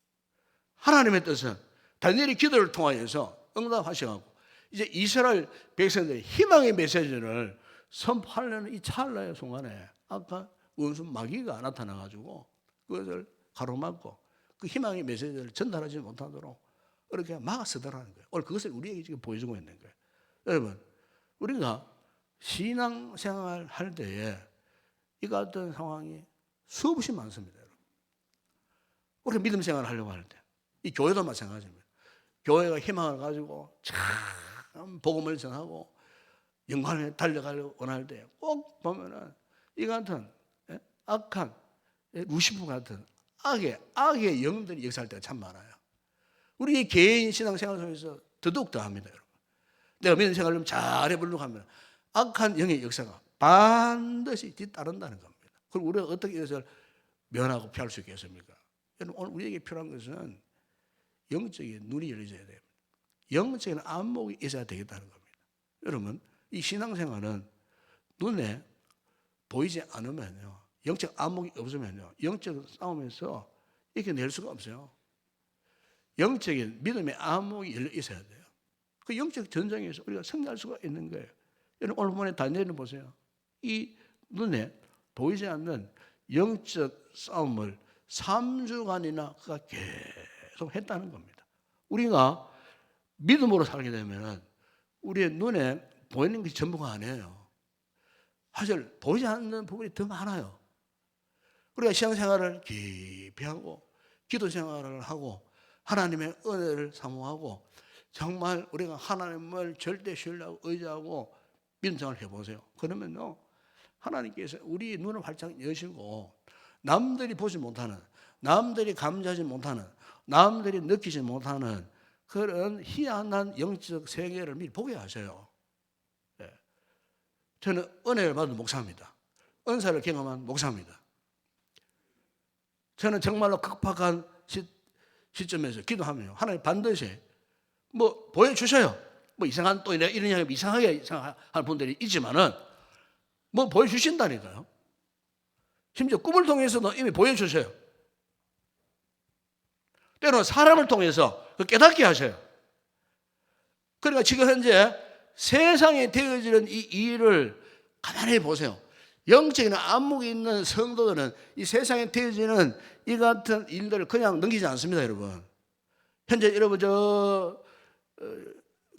하나님의 뜻은 다니엘의 기도를 통하여서 응답하셔가지고 이제 이스라엘 백성들의 희망의 메시지를 선포하려는 이 찰나의 순간에 아까 원수 마귀가 나타나가지고 그것을 가로막고 그 희망의 메시지를 전달하지 못하도록 이렇게 막아서더라는 거예요. 오늘 그것을 우리에게 지금 보여주고 있는 거예요. 여러분, 우리가 신앙생활 할 때에 이 같은 상황이 수없이 많습니다. 여러분. 우리 믿음 생활을 하려고 할 때, 이 교회도 마찬가지입니다. 교회가 희망을 가지고 참 복음을 전하고 영광에 달려가려고 원할 때 꼭 보면은 이 같은 악한 루시프 같은 악의 영들이 역사할 때가 참 많아요. 우리 개인 신앙생활 속에서 더더욱 더합니다, 여러분. 내가 믿음 생활을 좀 잘해보려고 하면 악한 영의 역사가 반드시 뒤따른다는 겁니다. 그리고 우리가 어떻게 이것을 면하고 피할 수 있겠습니까? 여러분, 오늘 우리에게 필요한 것은 영적인 눈이 열려져야 돼요. 영적인 안목이 있어야 되겠다는 겁니다. 여러분, 이 신앙생활은 눈에 보이지 않으면요, 영적 안목이 없으면요, 영적 싸움에서 이겨낼 수가 없어요. 영적인 믿음의 안목이 열려 있어야 돼요. 그 영적 전쟁에서 우리가 승리할 수가 있는 거예요. 여러분, 오늘 본문에 다니엘을 보세요. 이 눈에 보이지 않는 영적 싸움을 3주간이나 그가 계속 했다는 겁니다. 우리가 믿음으로 살게 되면 우리의 눈에 보이는 것이 전부가 아니에요. 사실 보이지 않는 부분이 더 많아요. 우리가 신앙생활을 깊이 하고 기도 생활을 하고 하나님의 은혜를 사모하고 정말 우리가 하나님을 절대 신뢰하고 의지하고 믿음 생활을 해보세요. 그러면요, 하나님께서 우리 눈을 활짝 여시고 남들이 보지 못하는, 남들이 감지하지 못하는, 남들이 느끼지 못하는 그런 희한한 영적 세계를 미리 보게 하셔요. 예. 저는 은혜를 받은 목사입니다. 은사를 경험한 목사입니다. 저는 정말로 급박한 시점에서 기도하면요, 하나님 반드시 뭐 보여주셔요. 뭐 이상한 또 이런 이상하게 이상한 분들이 있지만은 뭐 보여주신다니까요. 심지어 꿈을 통해서도 이미 보여주셔요. 때로는 사람을 통해서 깨닫게 하셔요. 그러니까 지금 현재 세상에 되어지는 이 일을 가만히 보세요. 영적인 안목이 있는 성도들은 이 세상에 되어지는 이 같은 일들을 그냥 넘기지 않습니다, 여러분. 현재 여러분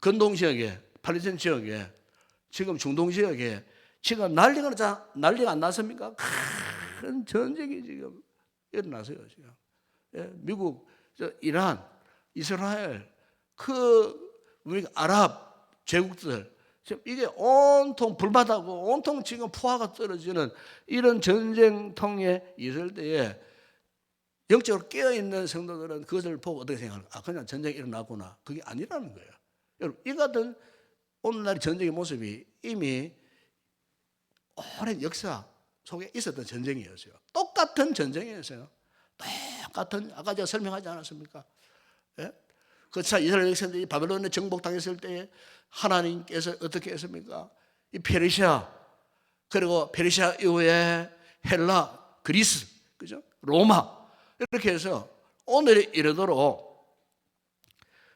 건동 지역에, 팔레스타인 지역에, 지금 중동 지역에 지금 난리가 안 났습니까? 큰 전쟁이 지금 일어나서요, 지금. 예, 미국, 이란, 이스라엘, 우리 아랍 제국들, 지금 이게 온통 불바다고 온통 지금 포화가 떨어지는 이런 전쟁통에 있을 때에 영적으로 깨어있는 성도들은 그것을 보고 어떻게 생각할까? 그냥 전쟁이 일어났구나. 그게 아니라는 거예요. 여러분, 이 같은 오늘날 전쟁의 모습이 이미 오랜 역사 속에 있었던 전쟁이었어요. 똑같은 전쟁이었어요. 똑같은, 아까 제가 설명하지 않았습니까? 예? 그차 이스라엘 백성들이 바벨론에 정복당했을 때 하나님께서 어떻게 했습니까? 이 페르시아, 그리고 페르시아 이후에 헬라, 그리스, 그죠? 로마, 이렇게 해서 오늘에 이르도록,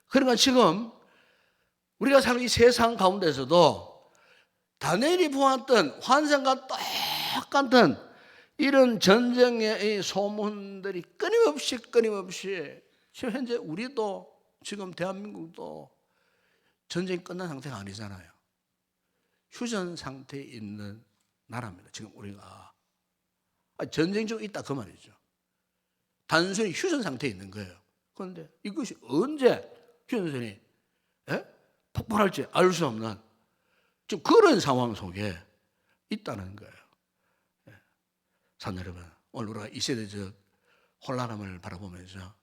그러니까 지금 우리가 사는 이 세상 가운데서도 다니엘이 보았던 환상과 똑같은 이런 전쟁의 소문들이 끊임없이 지금 현재 우리도 지금 대한민국도 전쟁이 끝난 상태가 아니잖아요. 휴전 상태에 있는 나라입니다. 지금 우리가 전쟁 중 있다 그 말이죠. 단순히 휴전 상태에 있는 거예요. 그런데 이것이 언제 휴전선이 폭발할지 알 수 없는 지금 그런 상황 속에 있다는 거예요. 산 여러분, 오늘 우리가 이 시대적 혼란함을 바라보면서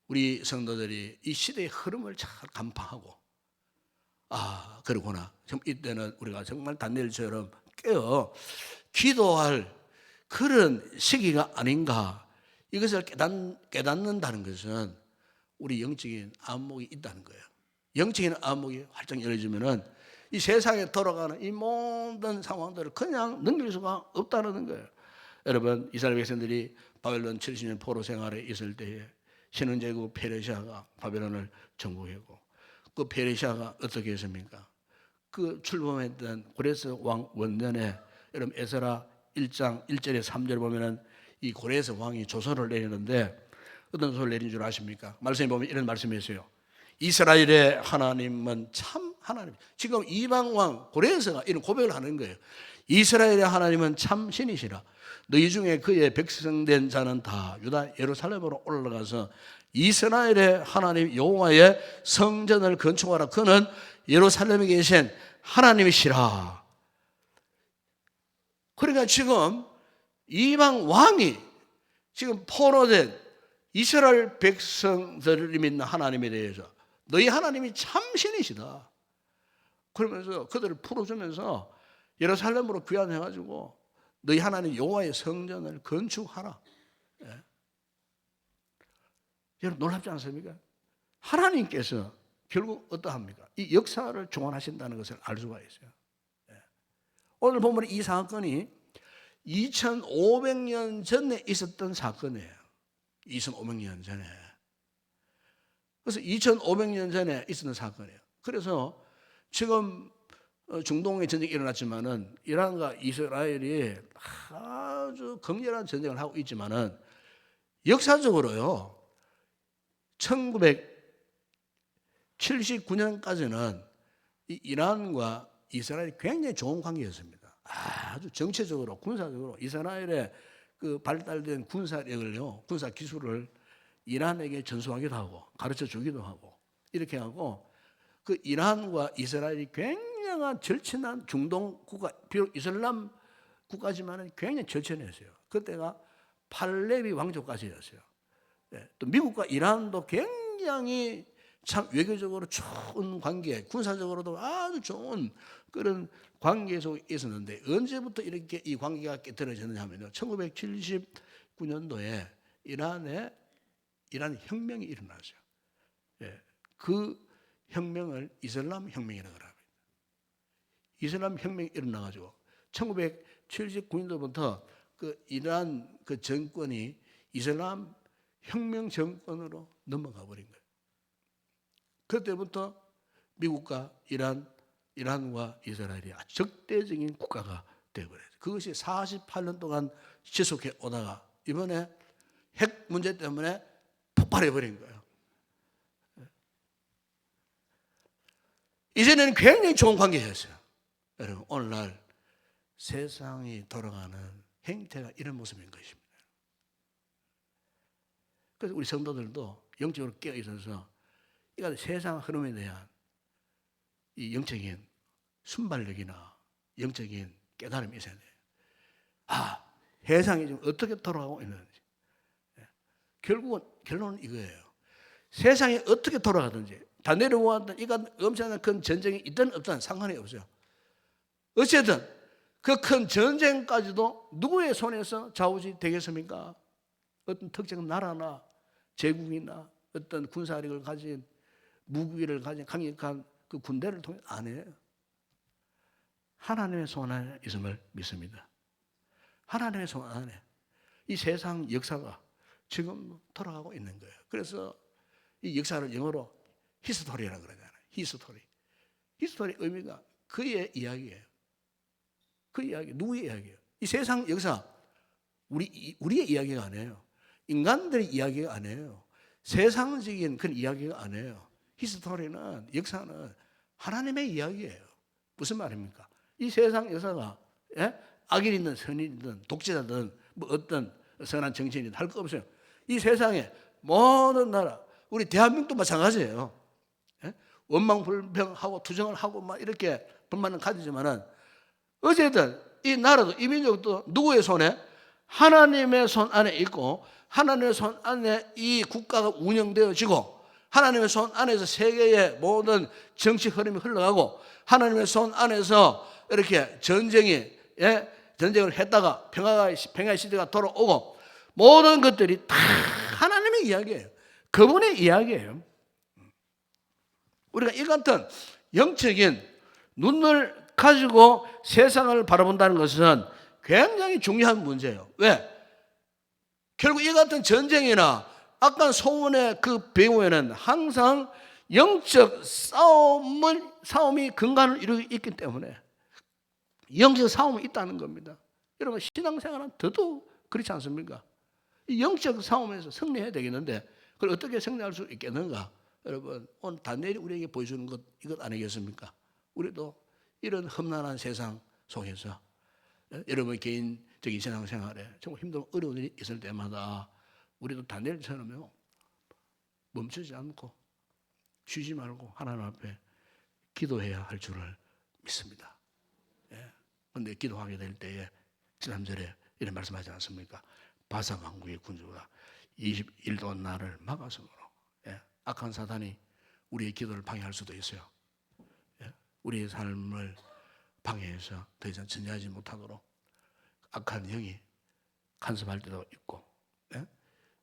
우리 성도들이 이 시대의 흐름을 잘 간파하고, 그러구나. 지금 이때는 우리가 정말 다니엘처럼 깨어 기도할 그런 시기가 아닌가. 이것을 깨닫는다는 것은 우리 영적인 안목이 있다는 거예요. 영적인 안목이 활짝 열어지면은 이 세상에 돌아가는 이 모든 상황들을 그냥 넘길 수가 없다는 거예요. 여러분, 이스라엘 백성들이 바벨론 70년 포로 생활에 있을 때에 신흥제국 페르시아가 바벨론을 정복했고, 그 페르시아가 어떻게 했습니까? 그 출범했던 고레스 왕 원년에, 여러분 에스라 1장 1절에 3절에 보면은 이 고레스 왕이 조서를 내리는데 어떤 소리를 내린 줄 아십니까? 말씀에 보면 이런 말씀이 있어요. 이스라엘의 하나님은 참 하나님. 지금 이방 왕 고레스가 이런 고백을 하는 거예요. 이스라엘의 하나님은 참 신이시라. 너희 중에 그의 백성된 자는 다 유다 예루살렘으로 올라가서 이스라엘의 하나님 여호와의 성전을 건축하라. 그는 예루살렘에 계신 하나님이시라. 그러니까 지금 이방 왕이 지금 포로된 이스라엘 백성들을 믿는 하나님에 대해서 너희 하나님이 참 신이시다. 그러면서 그들을 풀어주면서 예루살렘으로 귀환해가지고 너희 하나님 여호와의 성전을 건축하라. 여러분 놀랍지 않습니까? 하나님께서 결국 어떠합니까? 이 역사를 주관하신다는 것을 알 수가 있어요. 오늘 보면 이 사건이 2500년 전에 있었던 사건이에요. 2500년 전에. 그래서 2500년 전에 있었던 사건이에요. 그래서 지금 중동에 전쟁이 일어났지만은 이란과 이스라엘이 아주 격렬한 전쟁을 하고 있지만은 역사적으로요. 1979년까지는 이 이란과 이스라엘이 굉장히 좋은 관계였습니다. 아주 정치적으로, 군사적으로 이스라엘의 그 발달된 군사력을요, 군사 기술을 이란에게 전수하기도 하고 가르쳐 주기도 하고 이렇게 하고 그 이란과 이스라엘이 굉장한 절친한 중동 국가, 비록 이슬람 국가지만은 굉장히 절친했어요. 그때가 팔레비 왕조까지였어요. 또 미국과 이란도 굉장히 참 외교적으로 좋은 관계, 군사적으로도 아주 좋은 그런 관계 속에 있었는데 언제부터 이렇게 이 관계가 깨뜨려졌느냐 하면요. 1979년도에 이란 혁명이 일어났어요. 그 혁명을 이슬람 혁명이라고 합니다. 이슬람 혁명이 일어나가지고 1979년도부터 그 이란 그 정권이 이슬람 혁명 정권으로 넘어가 버린 거예요. 그때부터 미국과 이란과 이스라엘이 아주 적대적인 국가가 되어버렸어요. 그것이 48년 동안 지속해 오다가 이번에 핵 문제 때문에 폭발해버린 거예요. 이전에는 굉장히 좋은 관계였어요. 여러분, 오늘날 세상이 돌아가는 행태가 이런 모습인 것입니다. 그래서 우리 성도들도 영적으로 깨어 있어서 이가 세상 흐름에 대한 이 영적인 순발력이나 영적인 깨달음이 있어야 돼요. 아, 세상이 지금 어떻게 돌아가고 있는지. 결론은 이거예요. 세상이 어떻게 돌아가든지 다 내려오던 이가 엄청난 큰 전쟁이 있든 없든 상관이 없어요. 어쨌든 그 큰 전쟁까지도 누구의 손에서 좌우지 되겠습니까? 어떤 특정 나라나 제국이나 어떤 군사력을 가진 무기를 가진 강력한 그 군대를 통해 안 해요. 하나님의 손 안에 있음을 믿습니다. 하나님의 손 안에 이 세상 역사가 지금 돌아가고 있는 거예요. 그래서 이 역사를 영어로 히스토리라고 그러잖아요. 히스토리. 히스토리 의미가 그의 이야기예요. 그 이야기, 누구의 이야기예요? 이 세상 역사, 우리의 이야기가 아니에요. 인간들의 이야기가 아니에요. 세상적인 그런 이야기가 아니에요. 히스토리는, 역사는 하나님의 이야기예요. 무슨 말입니까? 이 세상 역사가 악인이든 선인이든 독재자든 뭐 어떤 선한 정치인이든 할 거 없어요. 이 세상에 모든 나라, 우리 대한민국도 마찬가지예요. 원망불평하고 투정을 하고 막 이렇게 불만은 가지지만은 어쨌든 이 나라도 이 민족도 누구의 손에? 하나님의 손 안에 있고 하나님의 손 안에 이 국가가 운영되어지고 하나님의 손 안에서 세계의 모든 정치 흐름이 흘러가고 하나님의 손 안에서 이렇게 전쟁을 했다가 평화의 시대가 돌아오고 모든 것들이 다 하나님의 이야기예요. 그분의 이야기예요. 우리가 이 같은 영적인 눈을 가지고 세상을 바라본다는 것은 굉장히 중요한 문제예요. 왜? 결국 이 같은 전쟁이나 아까 소원의 그 배후에는 항상 영적 싸움이 근간을 이루고 있기 때문에 영적 싸움이 있다는 겁니다. 여러분 신앙생활은 더더욱 그렇지 않습니까? 이 영적 싸움에서 승리해야 되겠는데 그걸 어떻게 승리할 수 있겠는가? 여러분 오늘 다니엘이 우리에게 보여주는 것 이것 아니겠습니까? 우리도 이런 험난한 세상 속에서 여러분 개인적인 신앙생활에 정말 힘든 어려운 일이 있을 때마다 우리도 다니엘처럼요 멈추지 않고 쉬지 말고 하나님 앞에 기도해야 할 줄을 믿습니다. 그런데 기도하게 될 때에 지난절에 이런 말씀하지 않습니까? 바사 왕국의 군주가 21 동안 나를 막았으므로 악한 사단이 우리의 기도를 방해할 수도 있어요. 우리의 삶을 방해해서 더 이상 전진하지 못하도록 악한 영이 간섭할 때도 있고 예?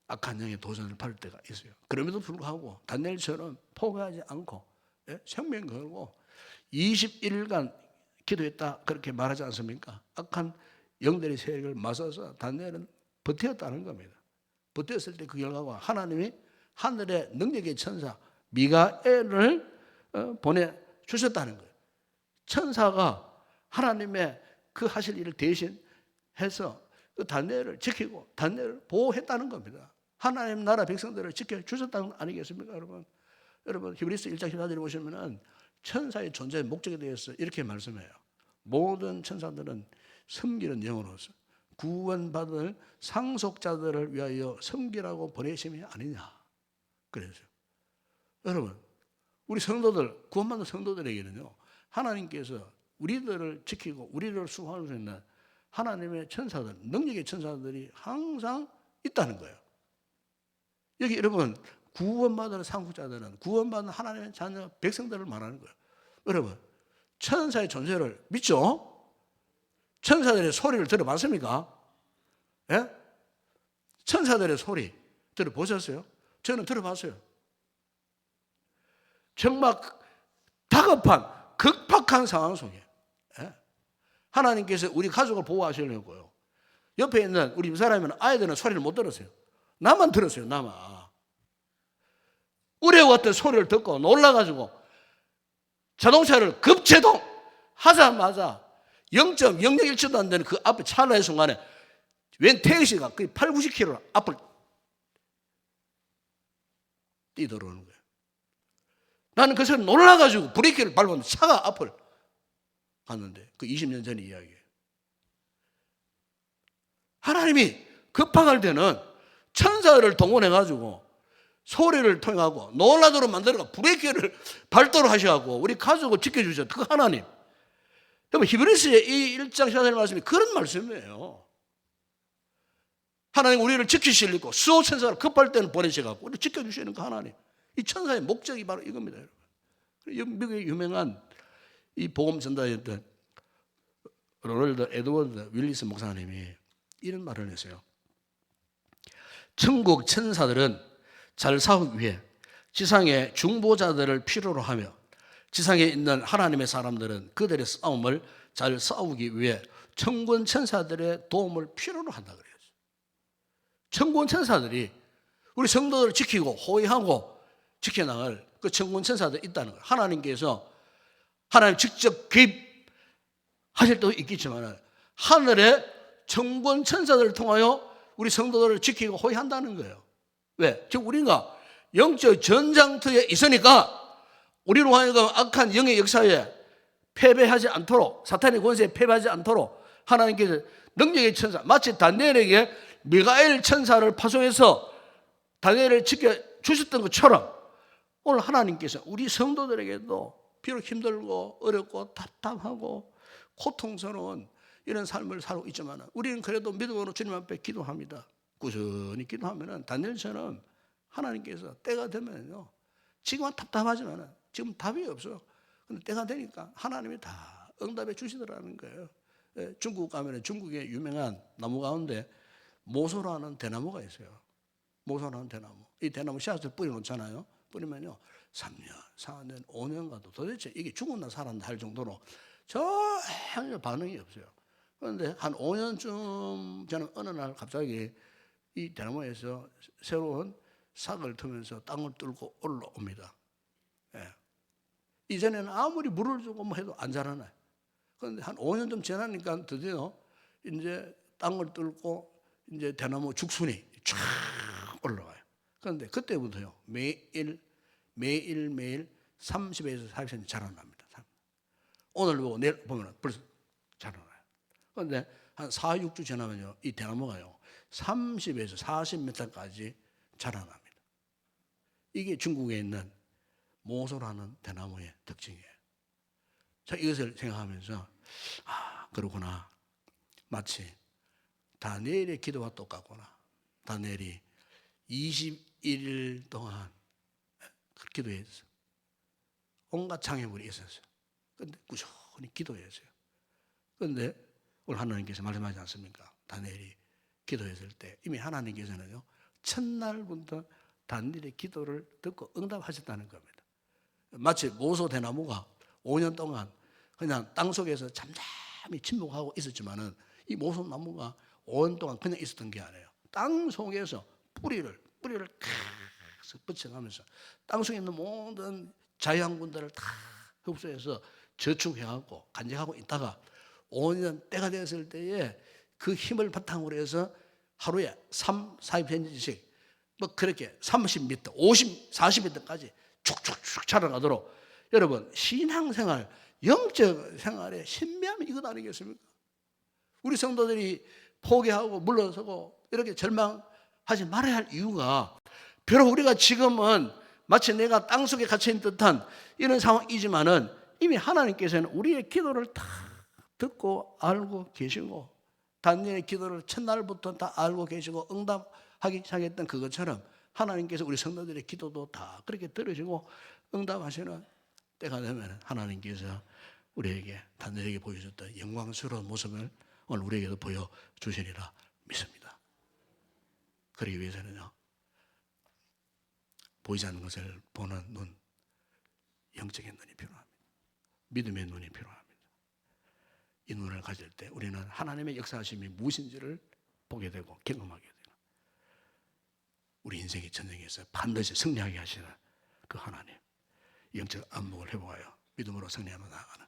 악한 영의 도전을 받을 때가 있어요. 그럼에도 불구하고 다니엘처럼 포기하지 않고 예? 생명 걸고 21일간 기도했다 그렇게 말하지 않습니까? 악한 영들의 세력을 맞서서 다니엘은 버텼다는 겁니다. 버텼을 때 그 결과가 하나님이 하늘의 능력의 천사 미가엘을 보내주셨다는 거예요. 천사가 하나님의 그 하실 일을 대신해서 그 다니엘을 지키고 다니엘을 보호했다는 겁니다. 하나님 나라 백성들을 지켜주셨다는 거 아니겠습니까, 여러분? 여러분 히브리서 1장 14절에 보시면은 천사의 존재의 목적에 대해서 이렇게 말씀해요. 모든 천사들은 섬기는 영으로서 구원받을 상속자들을 위하여 섬기라고 보내심이 아니냐. 그래서 여러분 우리 성도들 구원받는 성도들에게는요 하나님께서 우리들을 지키고 우리를 수호할 수 있는 하나님의 천사들, 능력의 천사들이 항상 있다는 거예요. 여기 여러분 구원받은 상속자들은 구원받은 하나님의 자녀 백성들을 말하는 거예요. 여러분 천사의 존재를 믿죠? 천사들의 소리를 들어봤습니까? 예? 천사들의 소리 들어보셨어요? 저는 들어봤어요. 정말 다급한 급박한 상황 속에 예? 하나님께서 우리 가족을 보호하시려고요. 옆에 있는 우리 집사람은 아이들은 소리를 못 들었어요. 나만 들었어요. 나만. 우려왔던 소리를 듣고 놀라가지고 자동차를 급제동 하자마자 0.001초도 안 되는 그 앞에 찰나의 순간에 웬 택시가 거의 8, 90km 앞을 뛰들어오는 거예요. 나는 그 소리 놀라가지고 브레이크를 밟으면 차가 앞을 갔는데 그 20년 전의 이야기예요. 하나님이 급박할 때는 천사를 동원해가지고 소리를 통해가고 놀라도록 만들어가 브레이크를 밟도록 하셔가지고 우리 가족을 지켜주셨던 그 하나님. 여러분 히브리서의 이 1장 14절 말씀이 그런 말씀이에요. 하나님 우리를 지키시려고 수호 천사를 급할 때는 보내셔가지고 우리를 지켜주시는 그 하나님. 이 천사의 목적이 바로 이겁니다. 여러분. 미국의 유명한 이 복음 전도자였던 로널드 에드워드 윌리스 목사님이 이런 말을 했어요. 천국 천사들은 잘 싸우기 위해 지상의 중보자들을 필요로 하며 지상에 있는 하나님의 사람들은 그들의 싸움을 잘 싸우기 위해 천군 천사들의 도움을 필요로 한다 그래요. 천군 천사들이 우리 성도들을 지키고 호위하고 지켜나갈 그 천군 천사들이 있다는 거예요. 하나님께서 하나님 직접 개입하실 때도 있겠지만 하늘의 천군 천사들을 통하여 우리 성도들을 지키고 호위한다는 거예요. 왜? 지금 우리가 영적 전장터에 있으니까 우리로 하여금 악한 영의 역사에 패배하지 않도록 사탄의 권세에 패배하지 않도록 하나님께서 능력의 천사 마치 다니엘에게 미가엘 천사를 파송해서 다니엘을 지켜주셨던 것처럼 오늘 하나님께서 우리 성도들에게도 비록 힘들고 어렵고 답답하고 고통스러운 이런 삶을 살고 있지만 우리는 그래도 믿음으로 주님 앞에 기도합니다. 꾸준히 기도하면 다니엘처럼 하나님께서 때가 되면요 지금은 답답하지만 지금 답이 없어요. 근데 때가 되니까 하나님이 다 응답해 주시더라는 거예요. 중국 가면 중국의 유명한 나무 가운데 모소라는 대나무가 있어요. 모소라는 대나무. 이 대나무 씨앗을 뿌려놓잖아요. 뿌리면요 3년, 4년, 5년 가도 도대체 이게 죽었나 살았나 할 정도로 전혀 반응이 없어요. 그런데 한 5년쯤 저는 어느 날 갑자기 이 대나무에서 새로운 싹을 트면서 땅을 뚫고 올라옵니다. 예. 이전에는 아무리 물을 주고 뭐 해도 안 자라나요. 그런데 한 5년 좀 지나니까 드디어 이제 땅을 뚫고 이제 대나무 죽순이 쫙 올라와요. 그런데 그때부터요 매일 30에서 40cm 자라납니다. 오늘 보고 내일 보면 벌써 자라나요. 그런데 한 4, 6주 지나면요 이 대나무가요 30에서 40m까지 자라납니다. 이게 중국에 있는 모소라는 대나무의 특징이에요. 자, 이것을 생각하면서 그러구나. 마치 다니엘의 기도와 똑같구나. 다니엘이 21일 동안 기도했어요. 온갖 장애물이 있었어요. 그런데 꾸준히 기도했어요. 그런데 오늘 하나님께서 말씀하지 않습니까? 다니엘이 기도했을 때 이미 하나님께서는요 첫날부터 단일의 기도를 듣고 응답하셨다는 겁니다. 마치 모소 대나무가 5년 동안 그냥 땅속에서 잠잠히 침묵하고 있었지만은 이 모소나무가 5년 동안 그냥 있었던 게 아니에요. 땅속에서 뿌리를 계속 뻗쳐가면서 땅속에 있는 모든 자연군들을 다 흡수해서 저축해갖고 간직하고 있다가 5년 때가 되었을 때에 그 힘을 바탕으로 해서 하루에 3, 4편지씩 뭐 그렇게 30m, 50, 40m까지 축축축 자라가도록 여러분 신앙생활, 영적 생활의 신비함이 이것 아니겠습니까? 우리 성도들이 포기하고 물러서고 이렇게 절망하지 말아야 할 이유가 비록 우리가 지금은 마치 내가 땅속에 갇혀있는 듯한 이런 상황이지만은 이미 하나님께서는 우리의 기도를 다 듣고 알고 계시고 다니엘의 기도를 첫날부터 다 알고 계시고 응답하기 시작했던 그것처럼 하나님께서 우리 성도들의 기도도 다 그렇게 들으시고 응답하시는 때가 되면 하나님께서 우리에게 다니엘에게 보여줬던 영광스러운 모습을 오늘 우리에게도 보여주시리라 믿습니다. 그러기 위해서는요 보이지 않는 것을 보는 눈, 영적인 눈이 필요합니다. 믿음의 눈이 필요합니다. 이 눈을 가질 때 우리는 하나님의 역사하심이 무엇인지를 보게 되고 경험하게 되고 우리 인생의 전쟁에서 반드시 승리하게 하시는 그 하나님 영적 안목을 회복하여 믿음으로 승리하며 나아가는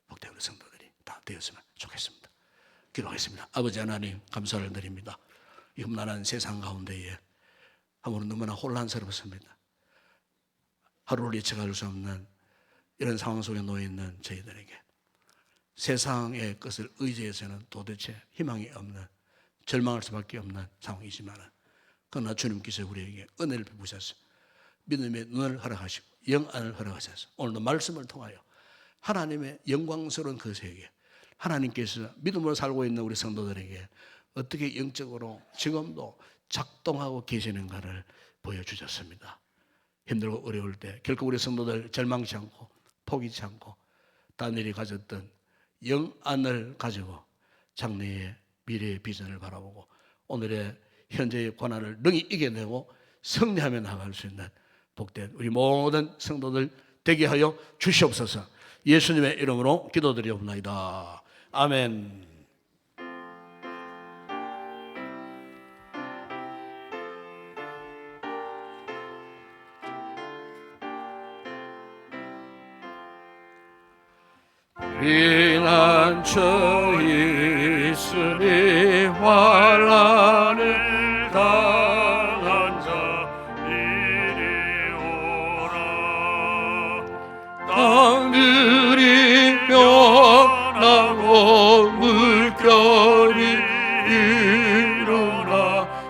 복된 우리 성도들이 다 되었으면 좋겠습니다. 기도하겠습니다. 아버지 하나님 감사를 드립니다. 이 험난한 세상 가운데에 아무런 너무나 혼란스럽습니다. 하루를 예측할 수 없는 이런 상황 속에 놓여 있는 저희들에게 세상의 것을 의지해서는 도대체 희망이 없는 절망할 수밖에 없는 상황이지만 그러나 주님께서 우리에게 은혜를 베푸셔서 믿음의 눈을 허락하시고 영안을 허락하셔서 오늘도 말씀을 통하여 하나님의 영광스러운 그 세계 하나님께서 믿음으로 살고 있는 우리 성도들에게 어떻게 영적으로 지금도 작동하고 계시는가를 보여주셨습니다. 힘들고 어려울 때 결코 우리 성도들 절망치 않고 포기치 않고 다니엘이 가졌던 영안을 가지고 장래의 미래의 비전을 바라보고 오늘의 현재의 고난을 능히 이겨내고 승리하며 나아갈 수 있는 복된 우리 모든 성도들 되게 하여 주시옵소서. 예수님의 이름으로 기도드리옵나이다. 아멘. 피난처 있으니 환난을 당한 자 이리 오라. 땅들이 변하고 물결이 일어나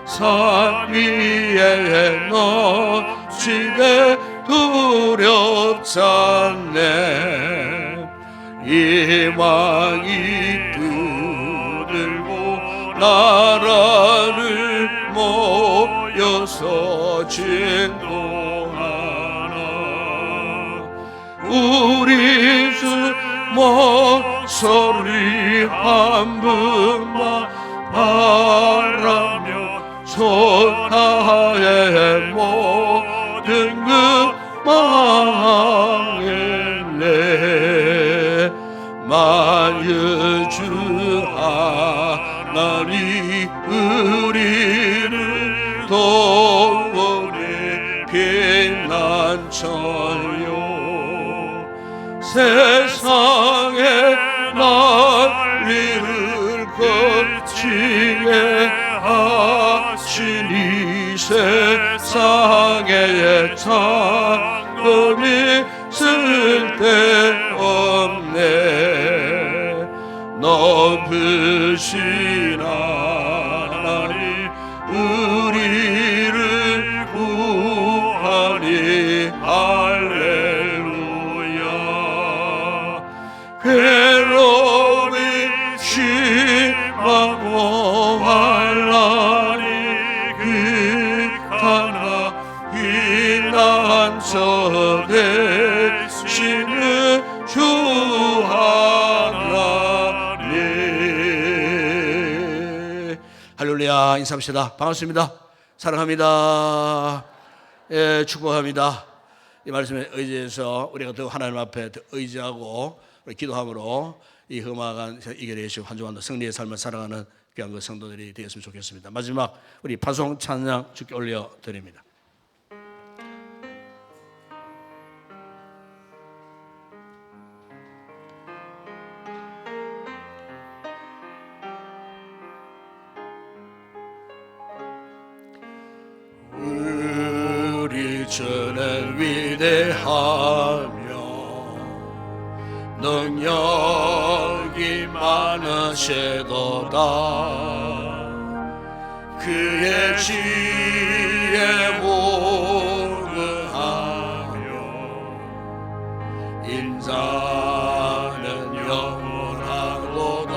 산 위에 넘치게 두렵지 않네. 희망이 두들고 나라를 모여서 진동하라. 우리 주 목소리 한 분만 바라며 소타의 모든 그 망했네. 만일 주 하나님 우리를 도우니 피난처요. 세상의 난리를 거치게 하시니 세상의 장엄이 쓸데없네. 높으신 하나님 우리를 구하니 할렐루야. 괴로움이 심하고 환난이 극하나 피난처 되시는 주 하나님 자, 인사합시다. 반갑습니다. 사랑합니다. 예, 축복합니다. 이 말씀에 의지해서 우리가 더 하나님 앞에 더 의지하고 기도함으로 이 험악한 이겨내 주시고 한 주간도 승리의 삶을 살아가는 귀한 그 성도들이 되었으면 좋겠습니다. 마지막 우리 파송 찬양 주께 올려드립니다. 우리 주는 위대하며 능력이 많으시도다. 그의 지혜에 무능하며 인자는 영원하도다.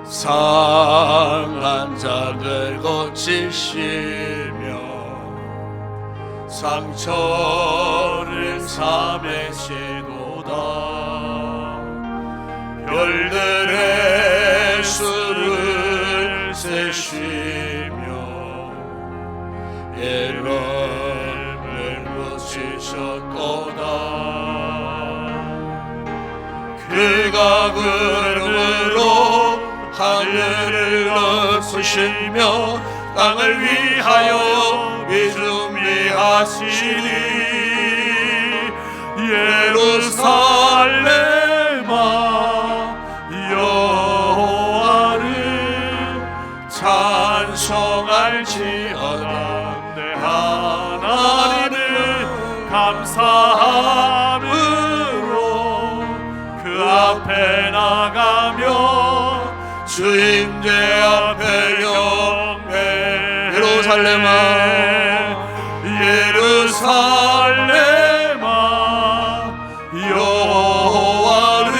상한 자들 고치시며 상처를 삼으시도다. 별들의 수를 세시며 예언을 고치셨도다. 그가 구름으로 하늘을 덮으시며 땅을 위하여 준비하시니 예루살렘아 여호와를 찬송할지어다. 내 하나님을 감사함으로 그 앞에 나가며 주임제 앞에 경배. 예루살렘아 예루살렘아 여호와를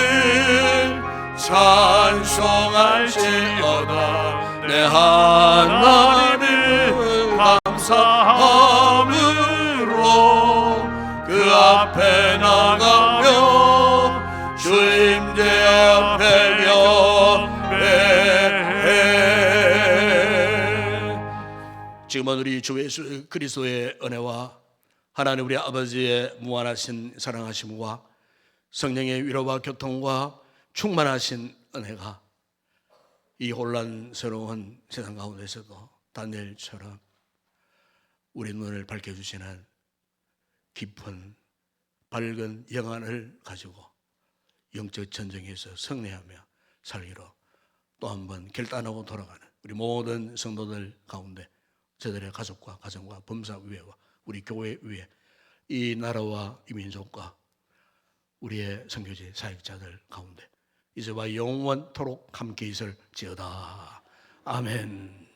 찬송할지어다. 내 하나님을 감사함으로 그 앞에 나가며 주임제 앞에 지금은 우리 주 예수 그리스도의 은혜와 하나님 우리 아버지의 무한하신 사랑하심과 성령의 위로와 교통과 충만하신 은혜가 이 혼란스러운 세상 가운데서도 다니엘처럼 우리 눈을 밝혀주시는 깊은 밝은 영안을 가지고 영적 전쟁에서 승리하며 살기로 또 한 번 결단하고 돌아가는 우리 모든 성도들 가운데 저들의 가족과 가정과 범사위회와 우리 교회 위에 이 나라와 이 민족과 우리의 선교지 사역자들 가운데 이제와 영원토록 함께 있을지어다. 아멘.